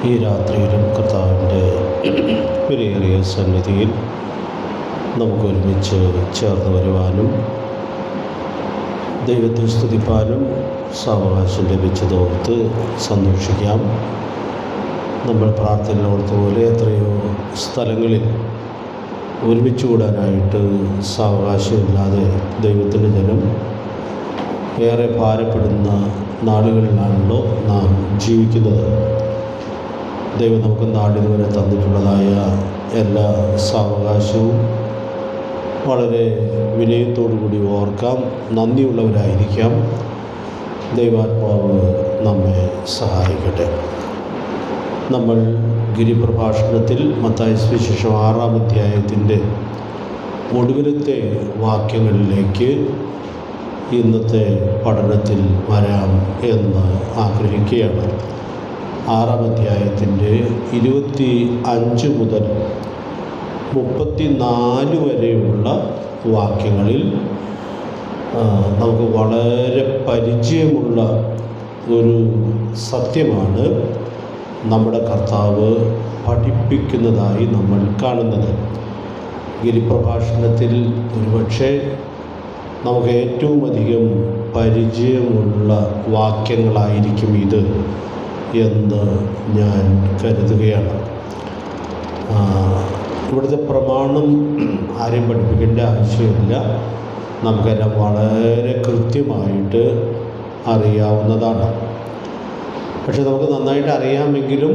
ഈ രാത്രിയിലും കർത്താവിൻ്റെ വിലയേറിയ സന്നിധിയിൽ നമുക്കൊരുമിച്ച് ചേർന്ന് വരുവാനും ദൈവത്തെ സ്തുതിപ്പാനും സാവകാശം ലഭിച്ചതോർത്ത് സന്തോഷിക്കാം. നമ്മൾ പ്രാർത്ഥനയോർത്ത പോലെ എത്രയോ സ്ഥലങ്ങളിൽ ഒരുമിച്ച് കൂടാനായിട്ട് സാവകാശമില്ലാതെ ദൈവത്തിൻ്റെ ജനം ഏറെ ഭാരപ്പെടുന്ന നാളുകളിലാണല്ലോ നാം ജീവിക്കുന്നത്. ദൈവം നമുക്ക് നാടിതുവരെ തന്നിട്ടുള്ളതായ എല്ലാ സാവകാശവും വളരെ വിനയത്തോടുകൂടി ഓർക്കാം, നന്ദിയുള്ളവരായിരിക്കാം. ദൈവാത്മാവ് നമ്മെ സഹായിക്കട്ടെ. നമ്മൾ ഗിരിപ്രഭാഷണത്തിൽ മത്തായി സുവിശേഷം 6-ാം അധ്യായത്തിൻ്റെ ഒടുവിലത്തെ വാക്യങ്ങളിലേക്ക് ഇന്നത്തെ പഠനത്തിൽ വരാം എന്ന് ആഗ്രഹിക്കുകയാണ്. 6-ാം അധ്യായത്തിൻ്റെ 25 മുതൽ 34 വരെയുള്ള വാക്യങ്ങളിൽ നമുക്ക് വളരെ പരിചയമുള്ള ഒരു സത്യമാണ് നമ്മുടെ കർത്താവ് പഠിപ്പിക്കുന്നതായി നമ്മൾ കാണുന്നത്. ഗിരിപ്രഭാഷണത്തിൽ ഒരുപക്ഷെ നമുക്ക് ഏറ്റവും അധികം പരിചയമുള്ള വാക്യങ്ങളായിരിക്കും ഇത് എന്ന് ഞാൻ കരുതുകയാണ്. ഇവിടുത്തെ പ്രമാണം ആരെയും പഠിപ്പിക്കേണ്ട ആവശ്യമില്ല, നമുക്കെല്ലാം വളരെ കൃത്യമായിട്ട് അറിയാവുന്നതാണ്. പക്ഷെ നമുക്ക് നന്നായിട്ട് അറിയാമെങ്കിലും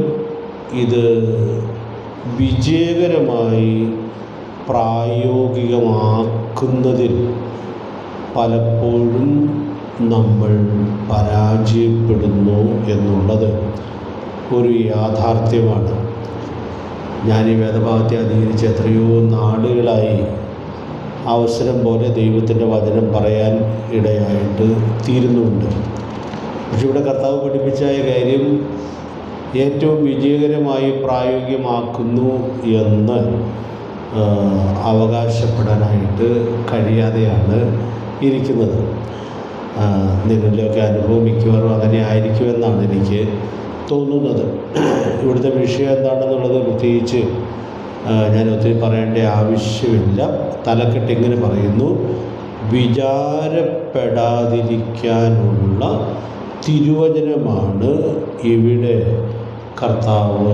ഇത് വിജയകരമായി പ്രായോഗികമാക്കുന്നതിൽ പലപ്പോഴും നമ്മൾ പരാജയപ്പെടുന്നു എന്നുള്ളത് ഒരു യാഥാർത്ഥ്യമാണ്. ഞാൻ ഈ വേദഭാഗത്തെ അധികരിച്ച് എത്രയോ നാളുകളായി അവസരം പോലെ ദൈവത്തിൻ്റെ വചനം പറയാൻ ഇടയായിട്ട് തീരുന്നുണ്ട്. പക്ഷെ ഇവിടെ കർത്താവ് പഠിപ്പിച്ച കാര്യം ഏറ്റവും വിജയകരമായി പ്രായോഗികമാക്കുന്നു എന്ന് അവകാശപ്പെടാനായിട്ട് കഴിയാതെയാണ് ഇരിക്കുന്നത്. നിങ്ങളുടെയൊക്കെ അനുഭവം മിക്കവാറും അങ്ങനെ ആയിരിക്കുമെന്നാണ് എനിക്ക് തോന്നുന്നത്. ഇവിടുത്തെ വിഷയം എന്താണെന്നുള്ളത് പ്രത്യേകിച്ച് ഞാൻ ഒത്തിരി പറയേണ്ട ആവശ്യമില്ല. തലക്കെട്ട് ഇങ്ങനെ പറയുന്നു: വിചാരപ്പെടാതിരിക്കാനുള്ള തിരുവചനമാണ് ഇവിടെ കർത്താവ്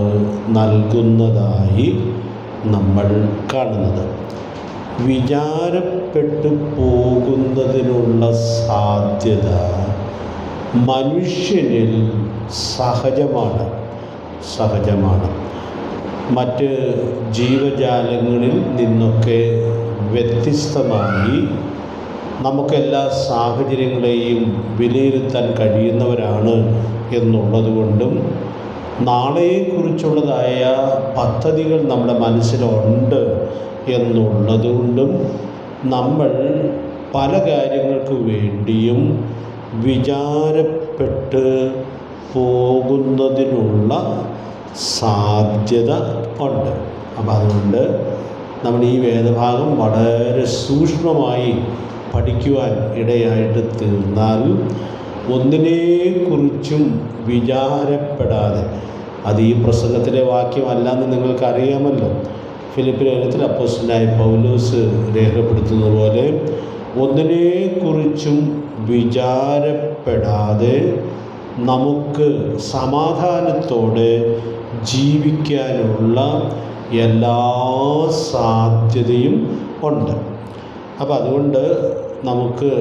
നൽകുന്നതായി നമ്മൾ കാണുന്നത്. വിചാരപ്പെട്ടു പോകുന്നതിനുള്ള സാധ്യത മനുഷ്യനിൽ സഹജമാണ്. മറ്റ് ജീവജാലങ്ങളിൽ നിന്നൊക്കെ വ്യത്യസ്തമായി നമുക്കെല്ലാ സാഹചര്യങ്ങളെയും വിലയിരുത്താൻ കഴിയുന്നവരാണ് എന്നുള്ളതുകൊണ്ടും നാളെയെക്കുറിച്ചുള്ളതായ പദ്ധതികൾ നമ്മുടെ മനസ്സിലുണ്ട് എന്നുള്ളതുകൊണ്ടും നമ്മൾ പല കാര്യങ്ങൾക്ക് വേണ്ടിയും വിചാരപ്പെട്ട് പോകുന്നതിനുള്ള സാധ്യത ഉണ്ട്. അപ്പം അതുകൊണ്ട് നമ്മൾ ഈ വേദഭാഗം വളരെ സൂക്ഷ്മമായി പഠിക്കുവാൻ ഇടയായിട്ട് തീർന്നാൽ ഒന്നിനെക്കുറിച്ചും വിചാരപ്പെടാതെ, അത് ഈ പ്രസംഗത്തിലെ വാക്യമല്ലെന്ന് നിങ്ങൾക്കറിയാമല്ലോ. ഫിലിപ്പിയ ലേഖനത്തിൽ അപ്പോസ്തലനായ പൗലോസ് രേഖപ്പെടുത്തുന്നത് പോലെ ഒന്നിനെക്കുറിച്ചും വിചാരപ്പെടാതെ നമുക്ക് സമാധാനത്തോടെ ജീവിക്കാനുള്ള എല്ലാ സാധ്യതയും ഉണ്ട്. അപ്പം അതുകൊണ്ട് നമുക്ക്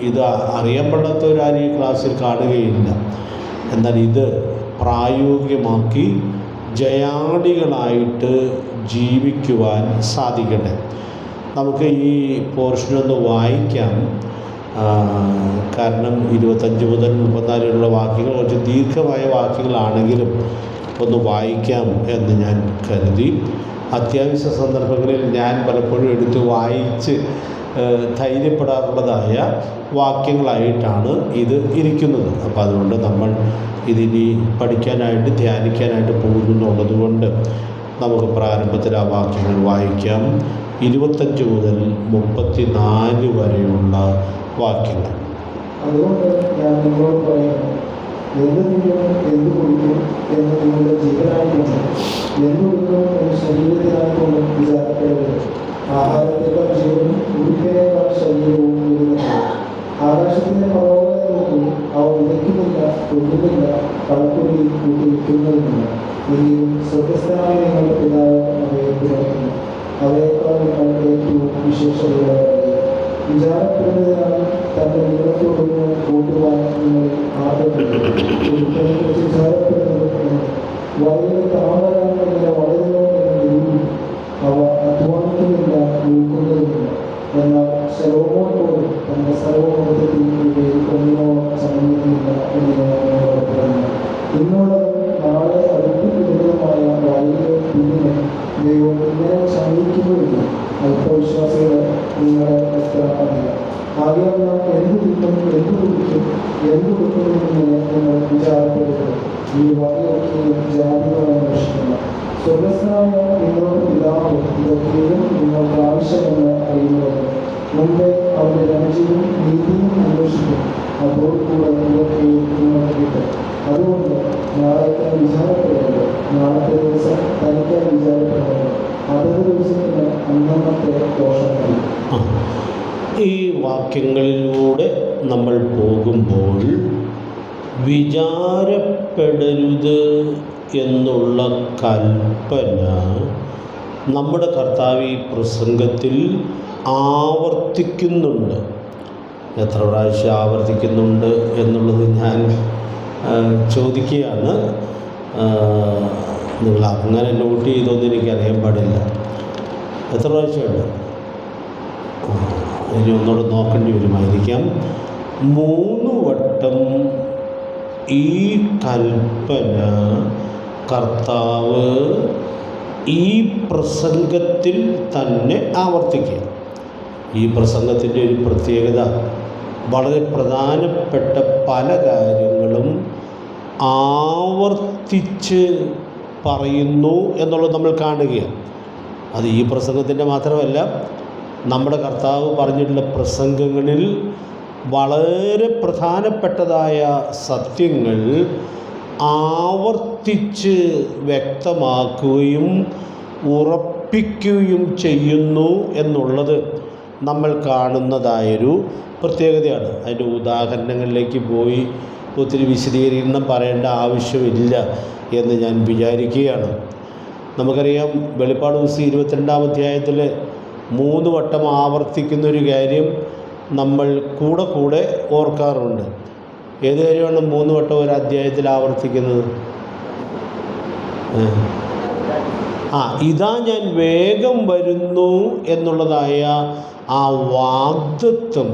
ഇത് അറിയാൻ പാടാത്തവരാരും ഈ ക്ലാസ്സിൽ കാണുകയില്ല. എന്നാൽ ഇത് പ്രായോഗികമാക്കി ജയാളികളായിട്ട് ജീവിക്കുവാൻ സാധിക്കട്ടെ. നമുക്ക് ഈ പോർഷനൊന്ന് വായിക്കാം. കാരണം 25 മുതൽ 34 വരെയുള്ള വാക്യങ്ങൾ കുറച്ച് ദീർഘമായ വാക്യങ്ങളാണെങ്കിലും ഒന്ന് വായിക്കാം എന്ന് ഞാൻ കരുതി. അത്യാവശ്യ സന്ദർഭങ്ങളിൽ ഞാൻ പലപ്പോഴും എടുത്ത് വായിച്ച് ധൈര്യപ്പെടാറുള്ളതായ വാക്യങ്ങളായിട്ടാണ് ഇത് ഇരിക്കുന്നത്. അപ്പോൾ അതുകൊണ്ട് നമ്മൾ ഇതിനി പഠിക്കാനായിട്ട് ധ്യാനിക്കാനായിട്ട് പോകുന്നുള്ളത് കൊണ്ട് നമുക്ക് പ്രാരംഭത്തിൽ ആ വാക്യങ്ങൾ വായിക്കാം. 25 മുതൽ 34 വരെയുള്ള വാക്യങ്ങൾ. അതുകൊണ്ട് ഞാൻ നിങ്ങളോട് പറയുന്നു, എന്ത് തിന്നും എന്ത് കുടിക്കും എന്ന് നിങ്ങളുടെ ജീവൻ എന്തുകൊണ്ടും ഒരു ശരീരത്തിനായിക്കൊണ്ടും വിചാരപ്പെടരുത്. ആഹാരത്തേക്കാൾ ജീവനും ഉടുപ്പിനേക്കാൾ ശരീരവും വരുന്നതാണ്. ആകാശത്തിന്റെ പർവ്വതങ്ങളെ നോക്കൂ, അവ വിതയ്ക്കുന്നില്ല, കൊല്ലുന്നില്ല, കളക്കുടിയിൽ കൂട്ടി വിൽക്കുന്നതുമില്ല. എങ്കിലും സ്വർഗസ്ഥനായ നിങ്ങളുടെ പിതാവ് അവയെ പുലർത്തുന്നു. അവയേക്കാൾ നിങ്ങൾ ഏറ്റവും വിശേഷതയുള്ളവരല്ലേ. വിചാരപ്പെടുന്നതിനാൽ തന്റെ നീളത്തോടൊന്ന് കൂട്ടുവാൻ നിങ്ങൾ ആഗ്രഹിക്കുന്നു. വിചാരപ്പെടുന്നത് വയലിൽ താമര ഇങ്ങനെ വളരുന്നു എന്ന് നിരൂപിക്കും. അവ അധ്വാനിക്കുന്നില്ല, നോക്കുന്നതുമില്ല. എന്നാൽ ശലോമോൻ പോലും തന്റെ സർവ്വമഹത്വത്തിൽ ഒന്നിനോളം സമന്വിക്കുന്നില്ല എന്ന് ഞാൻ നിങ്ങളോട് പറഞ്ഞു. ഇന്നുള്ളതും നാളെ അടുപ്പിക്കുന്നതുമായ വയലിലെ പിന്നിനെ ദൈവം ഇങ്ങനെ സമീപിക്കുന്നുമില്ല. അല്പവിശ്വാസികളെ നിങ്ങളെ എത്ര അറിയാം. ആകയാൽ നാം എന്ത് കിട്ടും, എന്ത് കുടിക്കും, എന്ത് കൊടുക്കുമെന്നിങ്ങനെ നിങ്ങൾ വിചാരപ്പെടരുത്. ഈ വകയൊക്കെയും ജാതികൾ അന്വേഷിക്കുന്നു. സ്വർഗസ്ഥനായ നിങ്ങളുടെ പിതാവ് ഇതൊക്കെയും നിങ്ങൾക്ക് ആവശ്യമെന്ന് അറിയുന്നത്. മുമ്പേ അവരുടെ രാജ്യവും നീതിയും അന്വേഷിക്കും, അപ്പോൾ കൂടെ ഇതൊക്കെയും നിങ്ങൾക്ക് കിട്ടും. അതുകൊണ്ട് നാളത്തെ വിചാരപ്പെടരുത്, നാളത്തെ ദിവസം തനിക്കായി വിചാരപ്പെടരുത്. അതത് ദിവസത്തിന് അന്നത്തെ ദോഷങ്ങൾ. ഈ വാക്യങ്ങളിലൂടെ നമ്മൾ പോകുമ്പോൾ വിചാരപ്പെടരുത് എന്നുള്ള കൽപ്പന നമ്മുടെ കർത്താവ് ഈ പ്രസംഗത്തിൽ ആവർത്തിക്കുന്നുണ്ട്. എത്ര പ്രാവശ്യം ആവർത്തിക്കുന്നുണ്ട് എന്നുള്ളത് ഞാൻ ചോദിക്കുകയാണ്. നിങ്ങൾ അങ്ങനെ നോട്ട് ചെയ്തൊന്നും എനിക്കറിയാൻ പാടില്ല. എത്ര പ്രാവശ്യമുണ്ട്? ഇനി ഒന്നുകൂടെ നോക്കേണ്ടി വരുമായിരിക്കാം. 3 വട്ടം ഈ കൽപ്പന കർത്താവ് ഈ പ്രസംഗത്തിൽ തന്നെ ആവർത്തിക്കുക. ഈ പ്രസംഗത്തിൻ്റെ ഒരു പ്രത്യേകത, വളരെ പ്രധാനപ്പെട്ട പല കാര്യങ്ങളും ആവർത്തിച്ച് പറയുന്നു എന്നുള്ളത് നമ്മൾ കാണുകയാണ്. അത് ഈ പ്രസംഗത്തിൻ്റെ മാത്രമല്ല, നമ്മുടെ കർത്താവ് പറഞ്ഞിട്ടുള്ള പ്രസംഗങ്ങളിൽ വളരെ പ്രധാനപ്പെട്ടതായ സത്യങ്ങൾ ആവർത്തിച്ച് വ്യക്തമാക്കുകയും ഉറപ്പിക്കുകയും ചെയ്യുന്നു എന്നുള്ളത് നമ്മൾ കാണുന്നതായൊരു പ്രത്യേകതയാണ്. അതിൻ്റെ ഉദാഹരണങ്ങളിലേക്ക് പോയി ഒത്തിരി വിശദീകരണം പറയേണ്ട ആവശ്യമില്ല എന്ന് ഞാൻ വിചാരിക്കുകയാണ്. നമുക്കറിയാം, വെളിപ്പാട് പുസ്തകം 22-ാം അധ്യായത്തിൽ 3 വട്ടം ആവർത്തിക്കുന്നൊരു കാര്യം നമ്മൾ കൂടെ ഓർക്കാറുണ്ട്. ഏത് കാര്യമാണ് 3 വട്ടം ഒരു അധ്യായത്തിൽ ആവർത്തിക്കുന്നത്? ഇതാ ഞാൻ വേഗം വരുന്നു എന്നുള്ളതായ ആ വാഗ്ദത്തം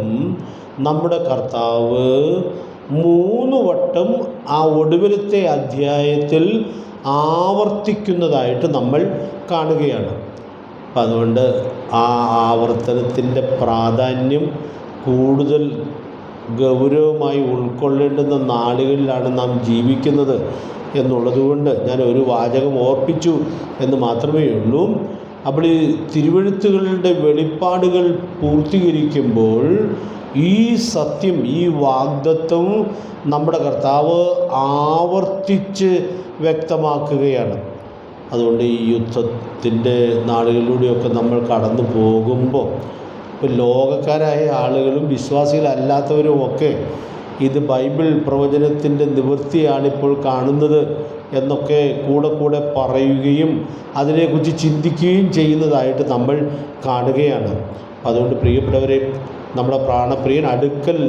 നമ്മുടെ കർത്താവ് 3 വട്ടം ആ ഒടുവിലത്തെ അധ്യായത്തിൽ ആവർത്തിക്കുന്നതായിട്ട് നമ്മൾ കാണുകയാണ്. അപ്പം അതുകൊണ്ട് ആ ആവർത്തനത്തിൻ്റെ പ്രാധാന്യം കൂടുതൽ ഗൗരവമായി ഉൾക്കൊള്ളേണ്ടുന്ന നാളുകളിലാണ് നാം ജീവിക്കുന്നത് എന്നുള്ളതുകൊണ്ട് ഞാൻ ഒരു വാചകം ഓർപ്പിച്ചു എന്ന് മാത്രമേ ഉള്ളൂ. അപ്പോൾ ഈ തിരുവെഴുത്തുകളുടെ വെളിപ്പാടുകൾ പൂർത്തീകരിക്കുമ്പോൾ ഈ സത്യം, ഈ വാഗ്ദത്തം നമ്മുടെ കർത്താവ് ആവർത്തിച്ച് വ്യക്തമാക്കുകയാണ്. അതുകൊണ്ട് ഈ യുദ്ധത്തിൻ്റെ നാളുകളിലൂടെയൊക്കെ നമ്മൾ കടന്നു പോകുമ്പോൾ ഇപ്പോൾ ലോകക്കാരായ ആളുകളും വിശ്വാസികളല്ലാത്തവരും ഒക്കെ ഇത് ബൈബിൾ പ്രവചനത്തിൻ്റെ നിവൃത്തിയാണിപ്പോൾ കാണുന്നത് എന്നൊക്കെ കൂടെ പറയുകയും അതിനെക്കുറിച്ച് ചിന്തിക്കുകയും ചെയ്യുന്നതായിട്ട് നമ്മൾ കാണുകയാണ്. അതുകൊണ്ട് പ്രിയപ്പെട്ടവരെ, നമ്മുടെ പ്രാണപ്രിയൻ അടുക്കൽ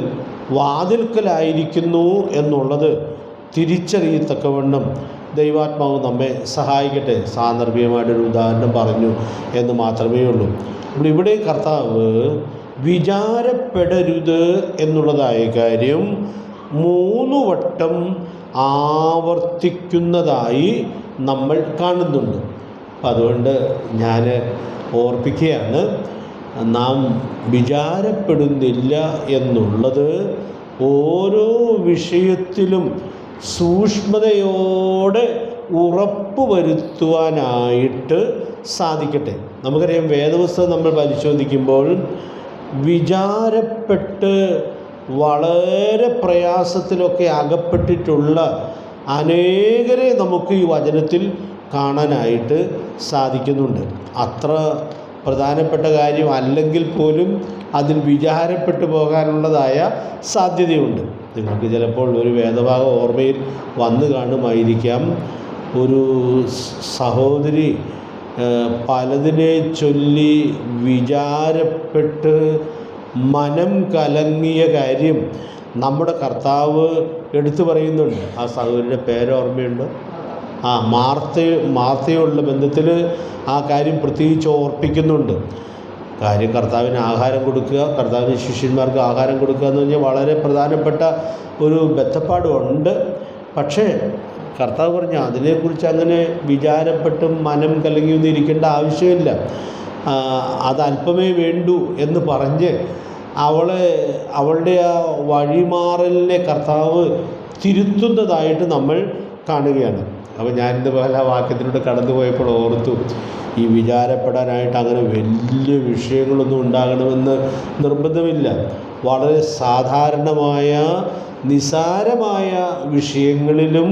വാതിൽക്കലായിരിക്കുന്നു എന്നുള്ളത് തിരിച്ചറിയത്തക്കവണ്ണം ദൈവാത്മാവ് നമ്മെ സഹായിക്കട്ടെ. സാന്ദർഭികമായിട്ടൊരു ഉദാഹരണം പറഞ്ഞു എന്ന് മാത്രമേ ഉള്ളൂ. ഇവിടെ കർത്താവ് വിചാരപ്പെടരുത് എന്നുള്ളതായ കാര്യം 3 വട്ടം ആവർത്തിക്കുന്നതായി നമ്മൾ കാണുന്നുണ്ട്. അതുകൊണ്ട് ഞാൻ ഓർപ്പിക്കുകയാണ്, നാം വിചാരപ്പെടുന്നില്ല എന്നുള്ളത് ഓരോ വിഷയത്തിലും സൂക്ഷ്മതയോടെ ഉറപ്പ് വരുത്തുവാനായിട്ട് സാധിക്കട്ടെ. നമുക്കറിയാം, വേദപുസ്തകം നമ്മൾ പരിശോധിക്കുമ്പോൾ വിചാരപ്പെട്ട് വളരെ പ്രയാസത്തിലൊക്കെ അകപ്പെട്ടിട്ടുള്ള അനേകരെ നമുക്ക് ഈ വചനത്തിൽ കാണാനായിട്ട് സാധിക്കുന്നുണ്ട്. അത്ര പ്രധാനപ്പെട്ട കാര്യം അല്ലെങ്കിൽ പോലും അതിൽ വിചാരപ്പെട്ടു പോകാനുള്ളതായ സാധ്യതയുണ്ട്. നിങ്ങൾക്ക് ചിലപ്പോൾ ഒരു വേദഭാഗം ഓർമ്മയിൽ വന്നു കാണുമായിരിക്കാം. ഒരു സഹോദരി പലതിനെ ചൊല്ലി വിചാരപ്പെട്ട് മനം കലങ്ങിയ കാര്യം നമ്മുടെ കർത്താവ് എടുത്തു പറയുന്നുണ്ട്. ആ സഹോദരിയുടെ പേരോർമ്മയുണ്ടോ? മാർത്തയുള്ള ബന്ധത്തിൽ ആ കാര്യം പ്രത്യേകിച്ച് ഓർപ്പിക്കുന്നുണ്ട്. കാര്യം കർത്താവിന് ആഹാരം കൊടുക്കുക, കർത്താവിന് ശിഷ്യന്മാർക്ക് ആഹാരം കൊടുക്കുക എന്ന് പറഞ്ഞാൽ വളരെ പ്രധാനപ്പെട്ട ഒരു ബന്ധപ്പാടുണ്ട്. പക്ഷേ കർത്താവ് പറഞ്ഞു അതിനെക്കുറിച്ച് അങ്ങനെ വിചാരപ്പെട്ടും മനം കലങ്ങിയൊന്നും ഇരിക്കേണ്ട ആവശ്യമില്ല, അത് അല്പമേ വേണ്ടൂ എന്ന് പറഞ്ഞ് അവളുടെ ആ വഴിമാറലിനെ കർത്താവ് തിരുത്തുന്നതായിട്ട് നമ്മൾ കാണുകയാണ്. അപ്പോൾ ഞാനിന്ന് പല വാക്യത്തിലൂടെ കടന്നു പോയപ്പോൾ ഓർത്തു, ഈ വിചാരപ്പെടാനായിട്ട് അങ്ങനെ വലിയ വിഷയങ്ങളൊന്നും ഉണ്ടാകണമെന്ന് നിർബന്ധമില്ല. വളരെ സാധാരണമായ നിസാരമായ വിഷയങ്ങളിലും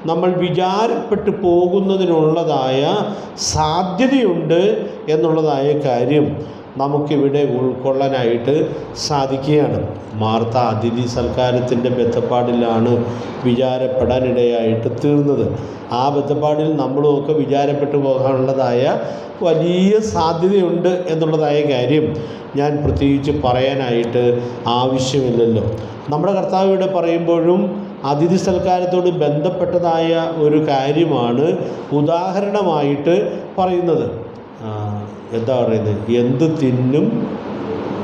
നമ്മൾ വിചാരപ്പെട്ടു പോകുന്നതിനുള്ളതായ സാധ്യതയുണ്ട് എന്നുള്ളതായ കാര്യം നമുക്കിവിടെ ഉൾക്കൊള്ളാനായിട്ട് സാധിക്കുകയാണ്. മാർത്ത അതിഥി സൽക്കാരത്തിൻ്റെ ബന്ധപ്പാടിലാണ് വിചാരപ്പെടാനിടയായിട്ട് തീർന്നത്. ആ ബന്ധപ്പാടിൽ നമ്മളുമൊക്കെ വിചാരപ്പെട്ടു പോകാനുള്ളതായ വലിയ സാധ്യതയുണ്ട് എന്നുള്ളതായ കാര്യം ഞാൻ പ്രത്യേകിച്ച് പറയാനായിട്ട് ആവശ്യമില്ലല്ലോ. നമ്മുടെ കർത്താവ് ഇവിടെ പറയുമ്പോഴും അതിഥി സൽക്കാരത്തോട് ബന്ധപ്പെട്ടതായ ഒരു കാര്യമാണ് ഉദാഹരണമായിട്ട് പറയുന്നത്. എന്താ പറയുന്നത്? എന്ത് തിന്നും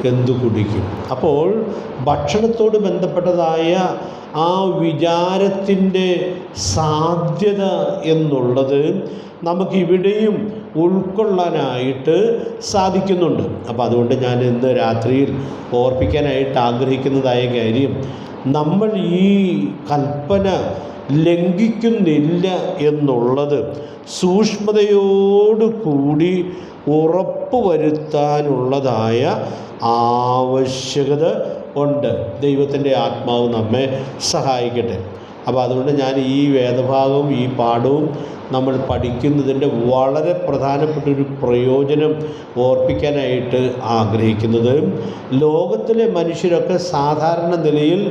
എന്തു കുടിക്കും. അപ്പോൾ ഭക്ഷണത്തോട് ബന്ധപ്പെട്ടതായ ആ വിചാരത്തിൻ്റെ സാധ്യത എന്നുള്ളത് നമുക്കിവിടെയും ഉൾക്കൊള്ളാനായിട്ട് സാധിക്കുന്നുണ്ട്. അപ്പോൾ അതുകൊണ്ട് ഞാൻ ഇന്ന് രാത്രിയിൽ ഓർപ്പിക്കാനായിട്ട് ആഗ്രഹിക്കുന്നതായ കാര്യം, നമ്മൾ ഈ കൽപ്പന ലംഘിക്കുന്നില്ല എന്നുള്ളത് സൂക്ഷ്മതയോടുകൂടി ഉറപ്പ് വരുത്താനുള്ളതായ ആവശ്യകത ഉണ്ട്. ദൈവത്തിൻ്റെ ആത്മാവ് നമ്മെ സഹായിക്കട്ടെ. അപ്പോൾ അതുകൊണ്ട് ഞാൻ ഈ വേദഭാഗവും ഈ പാഠവും നമ്മൾ പഠിക്കുന്നതിൻ്റെ വളരെ പ്രധാനപ്പെട്ടൊരു പ്രയോജനം ഓർപ്പിക്കാനായിട്ട് ആഗ്രഹിക്കുന്നത്, ലോകത്തിലെ മനുഷ്യരൊക്കെ സാധാരണ നിലയിൽ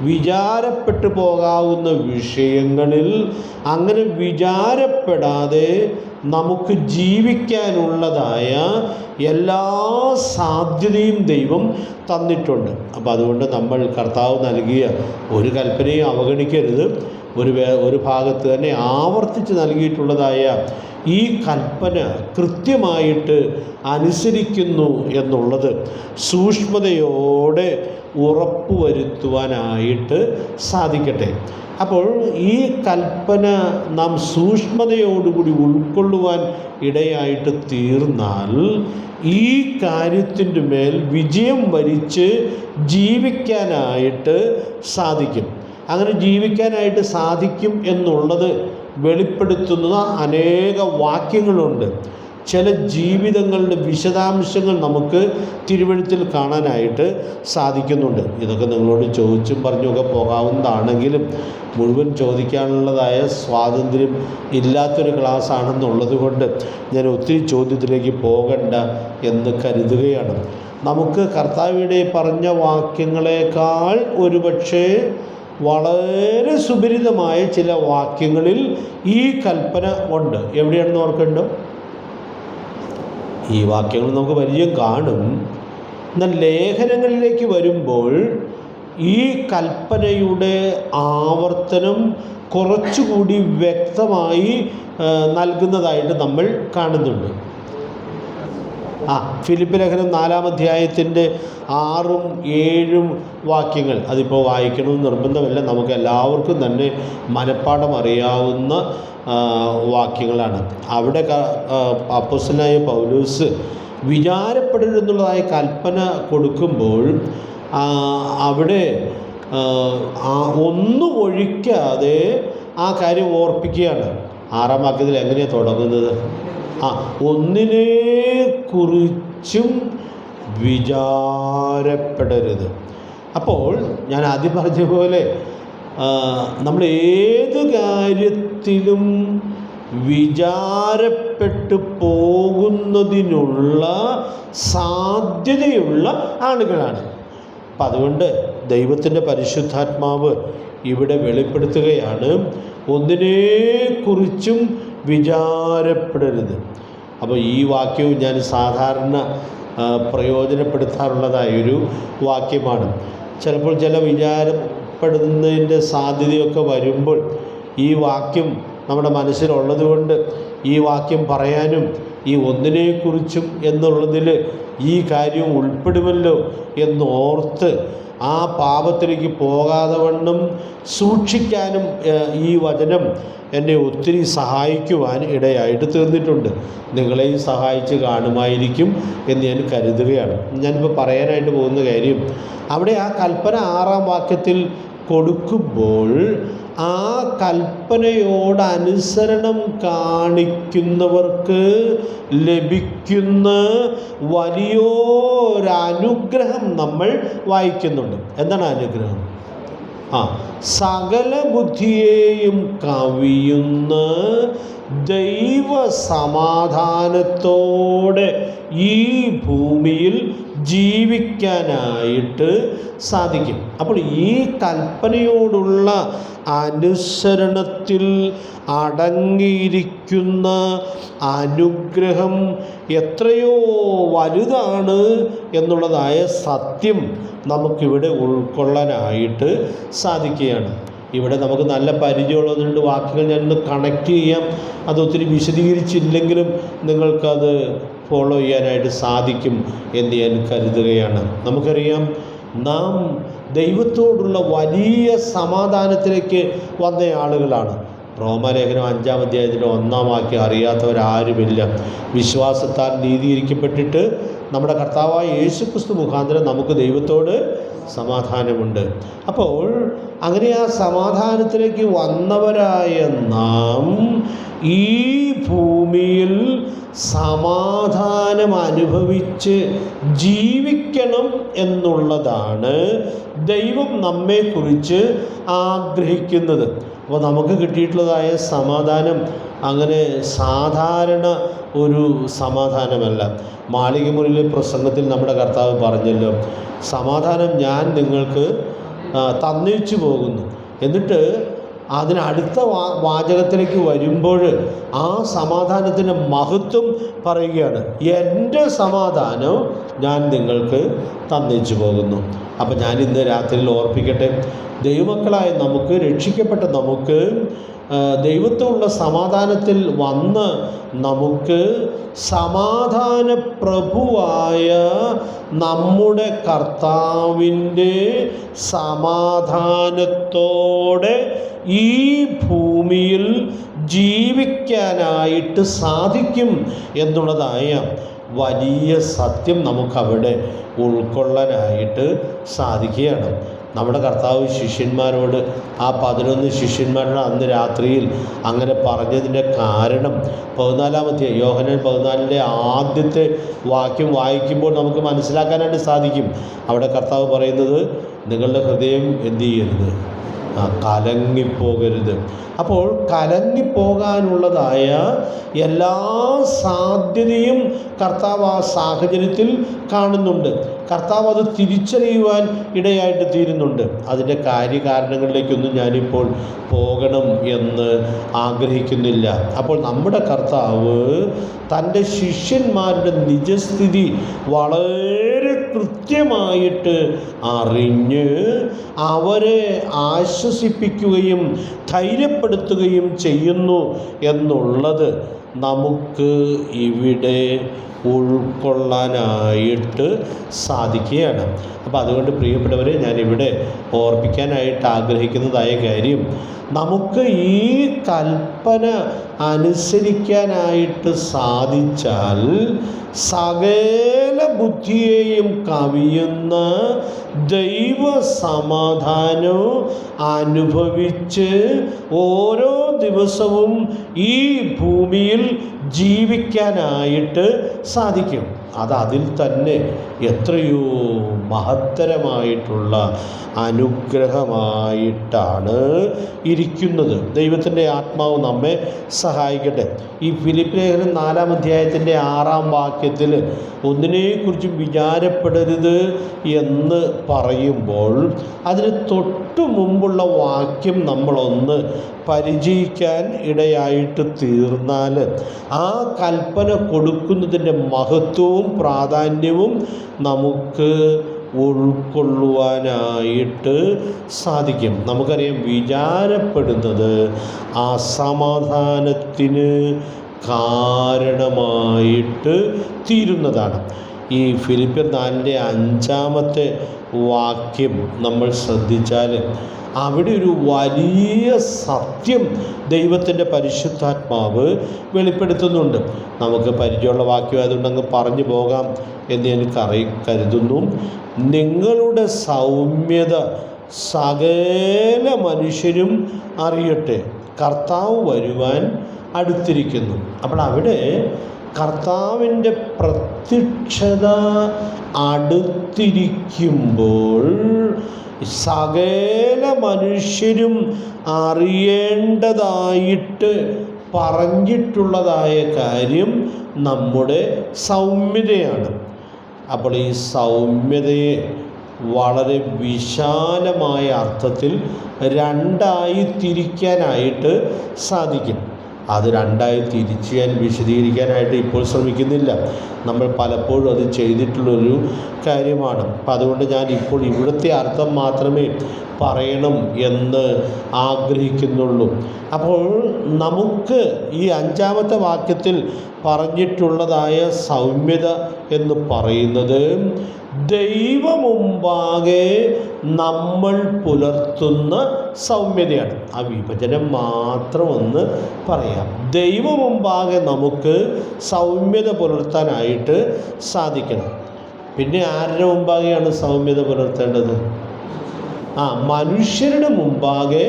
വിചാരപ്പെട്ടു പോകാവുന്ന വിഷയങ്ങളിൽ അങ്ങനെ വിചാരപ്പെടാതെ നമുക്ക് ജീവിക്കാനുള്ളതായ എല്ലാ സാധ്യതയും ദൈവം തന്നിട്ടുണ്ട്. അപ്പോൾ അതുകൊണ്ട് നമ്മൾ കർത്താവ് നൽകിയ ഒരു കൽപ്പനയും അവഗണിക്കരുത്. ഒരു ഭാഗത്ത് തന്നെ ആവർത്തിച്ച് നൽകിയിട്ടുള്ളതായ ഈ കൽപ്പന കൃത്യമായിട്ട് അനുസരിക്കുന്നു എന്നുള്ളത് സൂക്ഷ്മതയോടെ ഉറപ്പുവരുത്തുവാനായിട്ട് സാധിക്കട്ടെ. അപ്പോൾ ഈ കൽപ്പന നാം സൂക്ഷ്മതയോടുകൂടി ഉൾക്കൊള്ളുവാൻ ഇടയായിട്ട് തീർന്നാൽ ഈ കാര്യത്തിൻ്റെ മേൽ വിജയം വരിച്ച് ജീവിക്കാനായിട്ട് സാധിക്കും. അങ്ങനെ ജീവിക്കാനായിട്ട് സാധിക്കും എന്നുള്ളത് വെളിപ്പെടുത്തുന്ന അനേക വാക്യങ്ങളുണ്ട്. ചില ജീവിതങ്ങളുടെ വിശദാംശങ്ങൾ നമുക്ക് തിരുവെഴുത്തിൽ കാണാനായിട്ട് സാധിക്കുന്നുണ്ട്. ഇതൊക്കെ നിങ്ങളോട് ചോദിച്ചും പറഞ്ഞുമൊക്കെ പോകാവുന്നതാണെങ്കിലും മുഴുവൻ ചോദിക്കാനുള്ളതായ സ്വാതന്ത്ര്യം ഇല്ലാത്തൊരു ക്ലാസ് ആണെന്നുള്ളത് കൊണ്ട് ഞാൻ ഒത്തിരി ചോദ്യത്തിലേക്ക് പോകണ്ട എന്ന് കരുതുകയാണ്. നമുക്ക് കർത്താവിടെ പറഞ്ഞ വാക്യങ്ങളെക്കാൾ ഒരുപക്ഷെ വളരെ സുപരിതമായ ചില വാക്യങ്ങളിൽ ഈ കൽപ്പന ഉണ്ട്. എവിടെയാണെന്ന് ഓർക്കുന്നുണ്ടോ? ഈ വാക്യങ്ങൾ നമുക്ക് പരിചയം കാണും. എന്നാൽ ലേഖനങ്ങളിലേക്ക് വരുമ്പോൾ ഈ കൽപ്പനയുടെ ആവർത്തനം കുറച്ചുകൂടി വ്യക്തമായി നൽകുന്നതായിട്ട് നമ്മൾ കാണുന്നുണ്ട്. ഫിലിപ്പ് ലേഖനം 4-ാം അധ്യായത്തിൻ്റെ 6ഉം 7ഉം വാക്യങ്ങൾ അതിപ്പോൾ വായിക്കണമെന്ന് നിർബന്ധമില്ല, നമുക്ക് എല്ലാവർക്കും തന്നെ മനഃപ്പാഠം അറിയാവുന്ന വാക്യങ്ങളാണ്. അവിടെ അപ്പോസ്തലനായ പൗലോസ് വിചാരപ്പെടരുതെന്നുള്ളതായ കൽപ്പന കൊടുക്കുമ്പോൾ അവിടെ ഒന്നും ഒഴിക്കാതെ ആ കാര്യം ഓർപ്പിക്കുകയാണ്. 6-ാം വാക്യത്തിൽ എങ്ങനെയാണ് തുടങ്ങുന്നത്? ഒന്നിനെ കുറിച്ചും വിചാരപ്പെടരുത്. അപ്പോൾ ഞാൻ ആദ്യം പറഞ്ഞ പോലെ നമ്മൾ ഏത് കാര്യത്തിലും വിചാരപ്പെട്ടു പോകുന്നതിനുള്ള സാധ്യതയുള്ള ആളുകളാണ്. അപ്പം അതുകൊണ്ട് ദൈവത്തിൻ്റെ പരിശുദ്ധാത്മാവ് ഇവിടെ വെളിപ്പെടുത്തുകയാണ്, ഒന്നിനെക്കുറിച്ചും വിചാരപ്പെടരുത്. അപ്പോൾ ഈ വാക്യവും ഞാൻ സാധാരണ പ്രയോജനപ്പെടുത്താറുള്ളതായൊരു വാക്യമാണ്. ചിലപ്പോൾ ചില വിചാരപ്പെടുന്നതിൻ്റെ സാധ്യതയൊക്കെ വരുമ്പോൾ ഈ വാക്യം നമ്മുടെ മനസ്സിലുള്ളത് കൊണ്ട് ഈ വാക്യം പറയാനും ഈ ഒന്നിനെക്കുറിച്ചും എന്നുള്ളതിൽ ഈ കാര്യം ഉൾപ്പെടുമല്ലോ എന്നോർത്ത് ആ പാപത്തിലേക്ക് പോകാതെ വണ്ണം സൂക്ഷിക്കാനും ഈ വചനം എന്നെ ഒത്തിരി സഹായിക്കുവാൻ ഇടയായിട്ട് തീർന്നിട്ടുണ്ട്. നിങ്ങളെയും സഹായിച്ച് കാണുമായിരിക്കും എന്ന് ഞാൻ കരുതുകയാണ്. ഞാനിപ്പോൾ പറയാനായിട്ട് പോകുന്ന കാര്യം, അവിടെ ആ കൽപ്പന 6-ാം വാക്യത്തിൽ കൊടുക്കുമ്പോൾ ആ കൽപ്പനയോട് അനുസരണം കാണിക്കുന്നവർക്ക് ലഭിക്കുന്ന വലിയൊരനുഗ്രഹം നമ്മൾ വായിക്കുന്നുണ്ട്. എന്താണ് അനുഗ്രഹം? സകല ബുദ്ധിയെയും കവിയുന്ന ദൈവ സമാധാനത്തോടെ ഈ ഭൂമിയിൽ ജീവിക്കാനായിട്ട് സാധിക്കും. അപ്പോൾ ഈ കൽപ്പനയോടുള്ള അനുസരണത്തിൽ അടങ്ങിയിരിക്കുന്ന അനുഗ്രഹം എത്രയോ വലുതാണ് എന്നുള്ളതായ സത്യം നമുക്കിവിടെ ഉൾക്കൊള്ളാനായിട്ട് സാധിക്കുകയാണ്. ഇവിടെ നമുക്ക് നല്ല പരിചയമുള്ളതുകൊണ്ട് വാക്കുകൾ ഞാനൊന്ന് കണക്ട് ചെയ്യാം. അതൊത്തിരി വിശദീകരിച്ചില്ലെങ്കിലും നിങ്ങൾക്കത് ഫോളോ ചെയ്യാനായിട്ട് സാധിക്കും എന്ന് ഞാൻ കരുതുകയാണ്. നമുക്കറിയാം, നാം ദൈവത്തോടുള്ള വലിയ സമാധാനത്തിലേക്ക് വന്ന ആളുകളാണ്. റോമാലേഖനം 5-ാം അധ്യായത്തിൻ്റെ 1-ാം വാക്യം അറിയാത്തവരാരുമില്ല. വിശ്വാസത്താൽ നീതീകരിക്കപ്പെട്ടിട്ട് നമ്മുടെ കർത്താവായ യേശുക്രിസ്തു മുഖാന്തരം നമുക്ക് ദൈവത്തോട് സമാധാനമുണ്ട്. അപ്പോൾ അങ്ങനെ ആ സമാധാനത്തിലേക്ക് വന്നവരായ നാം ഈ ഭൂമിയിൽ സമാധാനം അനുഭവിച്ച് ജീവിക്കണം എന്നുള്ളതാണ് ദൈവം നമ്മെക്കുറിച്ച് ആഗ്രഹിക്കുന്നത്. അപ്പോൾ നമുക്ക് കിട്ടിയിട്ടുള്ളതായ സമാധാനം അങ്ങനെ സാധാരണ ഒരു സമാധാനമല്ല. മാളികമുറിയിലെ പ്രസംഗത്തിൽ നമ്മുടെ കർത്താവ് പറഞ്ഞല്ലോ, സമാധാനം ഞാൻ നിങ്ങൾക്ക് തന്നേച്ചു പോകുന്നു. എന്നിട്ട് അതിനടുത്ത വാചകത്തിലേക്ക് വരുമ്പോൾ ആ സമാധാനത്തിൻ്റെ മഹത്വം പറയുകയാണ്, എൻ്റെ സമാധാനം ഞാൻ നിങ്ങൾക്ക് തന്നേച്ചു പോകുന്നു. അപ്പം ഞാൻ ഇന്ന് രാത്രിയിൽ ഓർപ്പിക്കട്ടെ, ദൈവമക്കളായ നമുക്ക്, രക്ഷിക്കപ്പെട്ട നമുക്ക്, ദൈവത്തോടുള്ള സമാധാനത്തിൽ വന്ന് നമുക്ക് സമാധാന പ്രഭുവായ നമ്മുടെ കർത്താവിൻ്റെ സമാധാനത്തോടെ ഈ ഭൂമിയിൽ ജീവിക്കാനായിട്ട് സാധിക്കും എന്നുള്ളതായ വലിയ സത്യം നമുക്കവിടെ ഉൾക്കൊള്ളാനായിട്ട് സാധിക്കുകയാണ്. നമ്മുടെ കർത്താവ് ശിഷ്യന്മാരോട്, ആ 11 ശിഷ്യന്മാരോട് അന്ന് രാത്രിയിൽ അങ്ങനെ പറഞ്ഞതിൻ്റെ കാരണം 14-ാം അധ്യായം യോഹന്നാൻ 14-ന്റെ ആദ്യത്തെ വാക്യം വായിക്കുമ്പോൾ നമുക്ക് മനസ്സിലാക്കാനായിട്ട് സാധിക്കും. അവിടെ കർത്താവ് പറയുന്നത്, നിങ്ങളുടെ ഹൃദയം എന്ത് ചെയ്യരുത്, കലങ്ങിപ്പോകരുത്. അപ്പോൾ കലങ്ങിപ്പോകാനുള്ളതായ എല്ലാ സാധ്യതയും കർത്താവ് ആ സാഹചര്യത്തിൽ കാണുന്നുണ്ട്. കർത്താവ് അത് തിരിച്ചറിയുവാൻ ഇടയായിട്ട് തീരുന്നുണ്ട്. അതിൻ്റെ കാര്യകാരണങ്ങളിലേക്കൊന്നും ഞാനിപ്പോൾ പോകണം എന്ന് ആഗ്രഹിക്കുന്നില്ല. അപ്പോൾ നമ്മുടെ കർത്താവ് തൻ്റെ ശിഷ്യന്മാരുടെ നിജസ്ഥിതി വളരെ കൃത്യമായിട്ട് അറിഞ്ഞ് അവരെ ആശ്വസിപ്പിക്കുകയും ധൈര്യപ്പെടുത്തുകയും ചെയ്യുന്നു എന്നുള്ളത് നമുക്ക് ഇവിടെ ഉൾക്കൊള്ളാനായിട്ട് സാധിക്കുകയാണ്. അപ്പോൾ അതുകൊണ്ട് പ്രിയപ്പെട്ടവരെ, ഞാനിവിടെ ഓർപ്പിക്കാനായിട്ട് ആഗ്രഹിക്കുന്നതായ കാര്യം, നമുക്ക് ഈ കൽപ്പന അനുസരിക്കാനായിട്ട് സാധിച്ചാൽ സകല ബുദ്ധിയെയും കവിയുന്ന ദൈവ സമാധാനം അനുഭവിച്ച് ഓരോ ദിവസവും ഈ ഭൂമിയിൽ ജീവിക്കാനായിട്ട് സാധിക്കും. അതിൽ തന്നെ എത്രയോ മഹത്തരമായിട്ടുള്ള അനുഗ്രഹമായിട്ടാണ് ഇരിക്കുന്നത്. ദൈവത്തിൻ്റെ ആത്മാവ് നമ്മെ സഹായിക്കട്ടെ. ഈ ഫിലിപ്പ് ലേഖനം 4-ാം അധ്യായത്തിൻ്റെ 6-ാം വാക്യത്തിൽ ഒന്നിനെക്കുറിച്ചും വിചാരപ്പെടരുത് എന്ന് പറയുമ്പോൾ അതിന് തൊട്ടു മുമ്പുള്ള വാക്യം നമ്മളൊന്ന് പരിചയിക്കാൻ ഇടയായിട്ട് തീർന്നാൽ ആ കൽപ്പന കൊടുക്കുന്നതിൻ്റെ മഹത്വവും പ്രാധാന്യവും നമുക്ക് ഉൾക്കൊള്ളുവാനായിട്ട് സാധിക്കും. നമുക്കറിയാം, വിചാരപ്പെടുന്നത് അസമാധാനത്തിന് കാരണമായിട്ട് തീരുന്നതാണ്. ഈ ഫിലിപ്പിയർ 4-ന്റെ 5-ാമത്തെ വാക്യം നമ്മൾ ശ്രദ്ധിച്ചാൽ അവിടെ ഒരു വലിയ സത്യം ദൈവത്തിൻ്റെ പരിശുദ്ധാത്മാവ് വെളിപ്പെടുത്തുന്നുണ്ട്. നമുക്ക് പരിചയമുള്ള വാക്യമായതുകൊണ്ട് അങ്ങ് പറഞ്ഞു പോകാം എന്ന് ഞാൻ കരുതുന്നു. നിങ്ങളുടെ സൗമ്യത സകല മനുഷ്യരും അറിയട്ടെ, കർത്താവ് വരുവാൻ അടുത്തിരിക്കുന്നു. അപ്പോൾ അവിടെ കർത്താവിൻ്റെ പ്രത്യക്ഷത അടുത്തിരിക്കുമ്പോൾ സകല മനുഷ്യരും അറിയേണ്ടതായിട്ട് പറഞ്ഞിട്ടുള്ളതായ കാര്യം നമ്മുടെ സൗമ്യതയാണ്. അപ്പോൾ ഈ സൗമ്യതയെ വളരെ വിശാലമായ അർത്ഥത്തിൽ രണ്ടായി തിരിക്കാനായിട്ട് സാധിക്കും. അത് രണ്ടായി തിരിച്ച് ഞാൻ വിശദീകരിക്കാനായിട്ട് ഇപ്പോൾ ശ്രമിക്കുന്നില്ല. നമ്മൾ പലപ്പോഴും അത് ചെയ്തിട്ടുള്ളൊരു കാര്യമാണ്. അപ്പം അതുകൊണ്ട് ഞാൻ ഇപ്പോൾ ഇവിടുത്തെ അർത്ഥം മാത്രമേ പറയണം എന്ന് ആഗ്രഹിക്കുന്നുള്ളൂ. അപ്പോൾ നമുക്ക് ഈ 5-ാമത്തെ വാക്യത്തിൽ പറഞ്ഞിട്ടുള്ളതായ സൗമ്യത എന്ന് പറയുന്നത് ദൈവമുമ്പാകെ നമ്മൾ പുലർത്തുന്ന സൗമ്യതയാണ്. ആ വിഭജനം മാത്രം ഒന്ന് പറയാം. ദൈവമുമ്പാകെ നമുക്ക് സൗമ്യത പുലർത്താനായിട്ട് സാധിക്കണം. പിന്നെ ആരുടെ മുമ്പാകെയാണ് സൗമ്യത പുലർത്തേണ്ടത്? മനുഷ്യരുടെ മുമ്പാകെ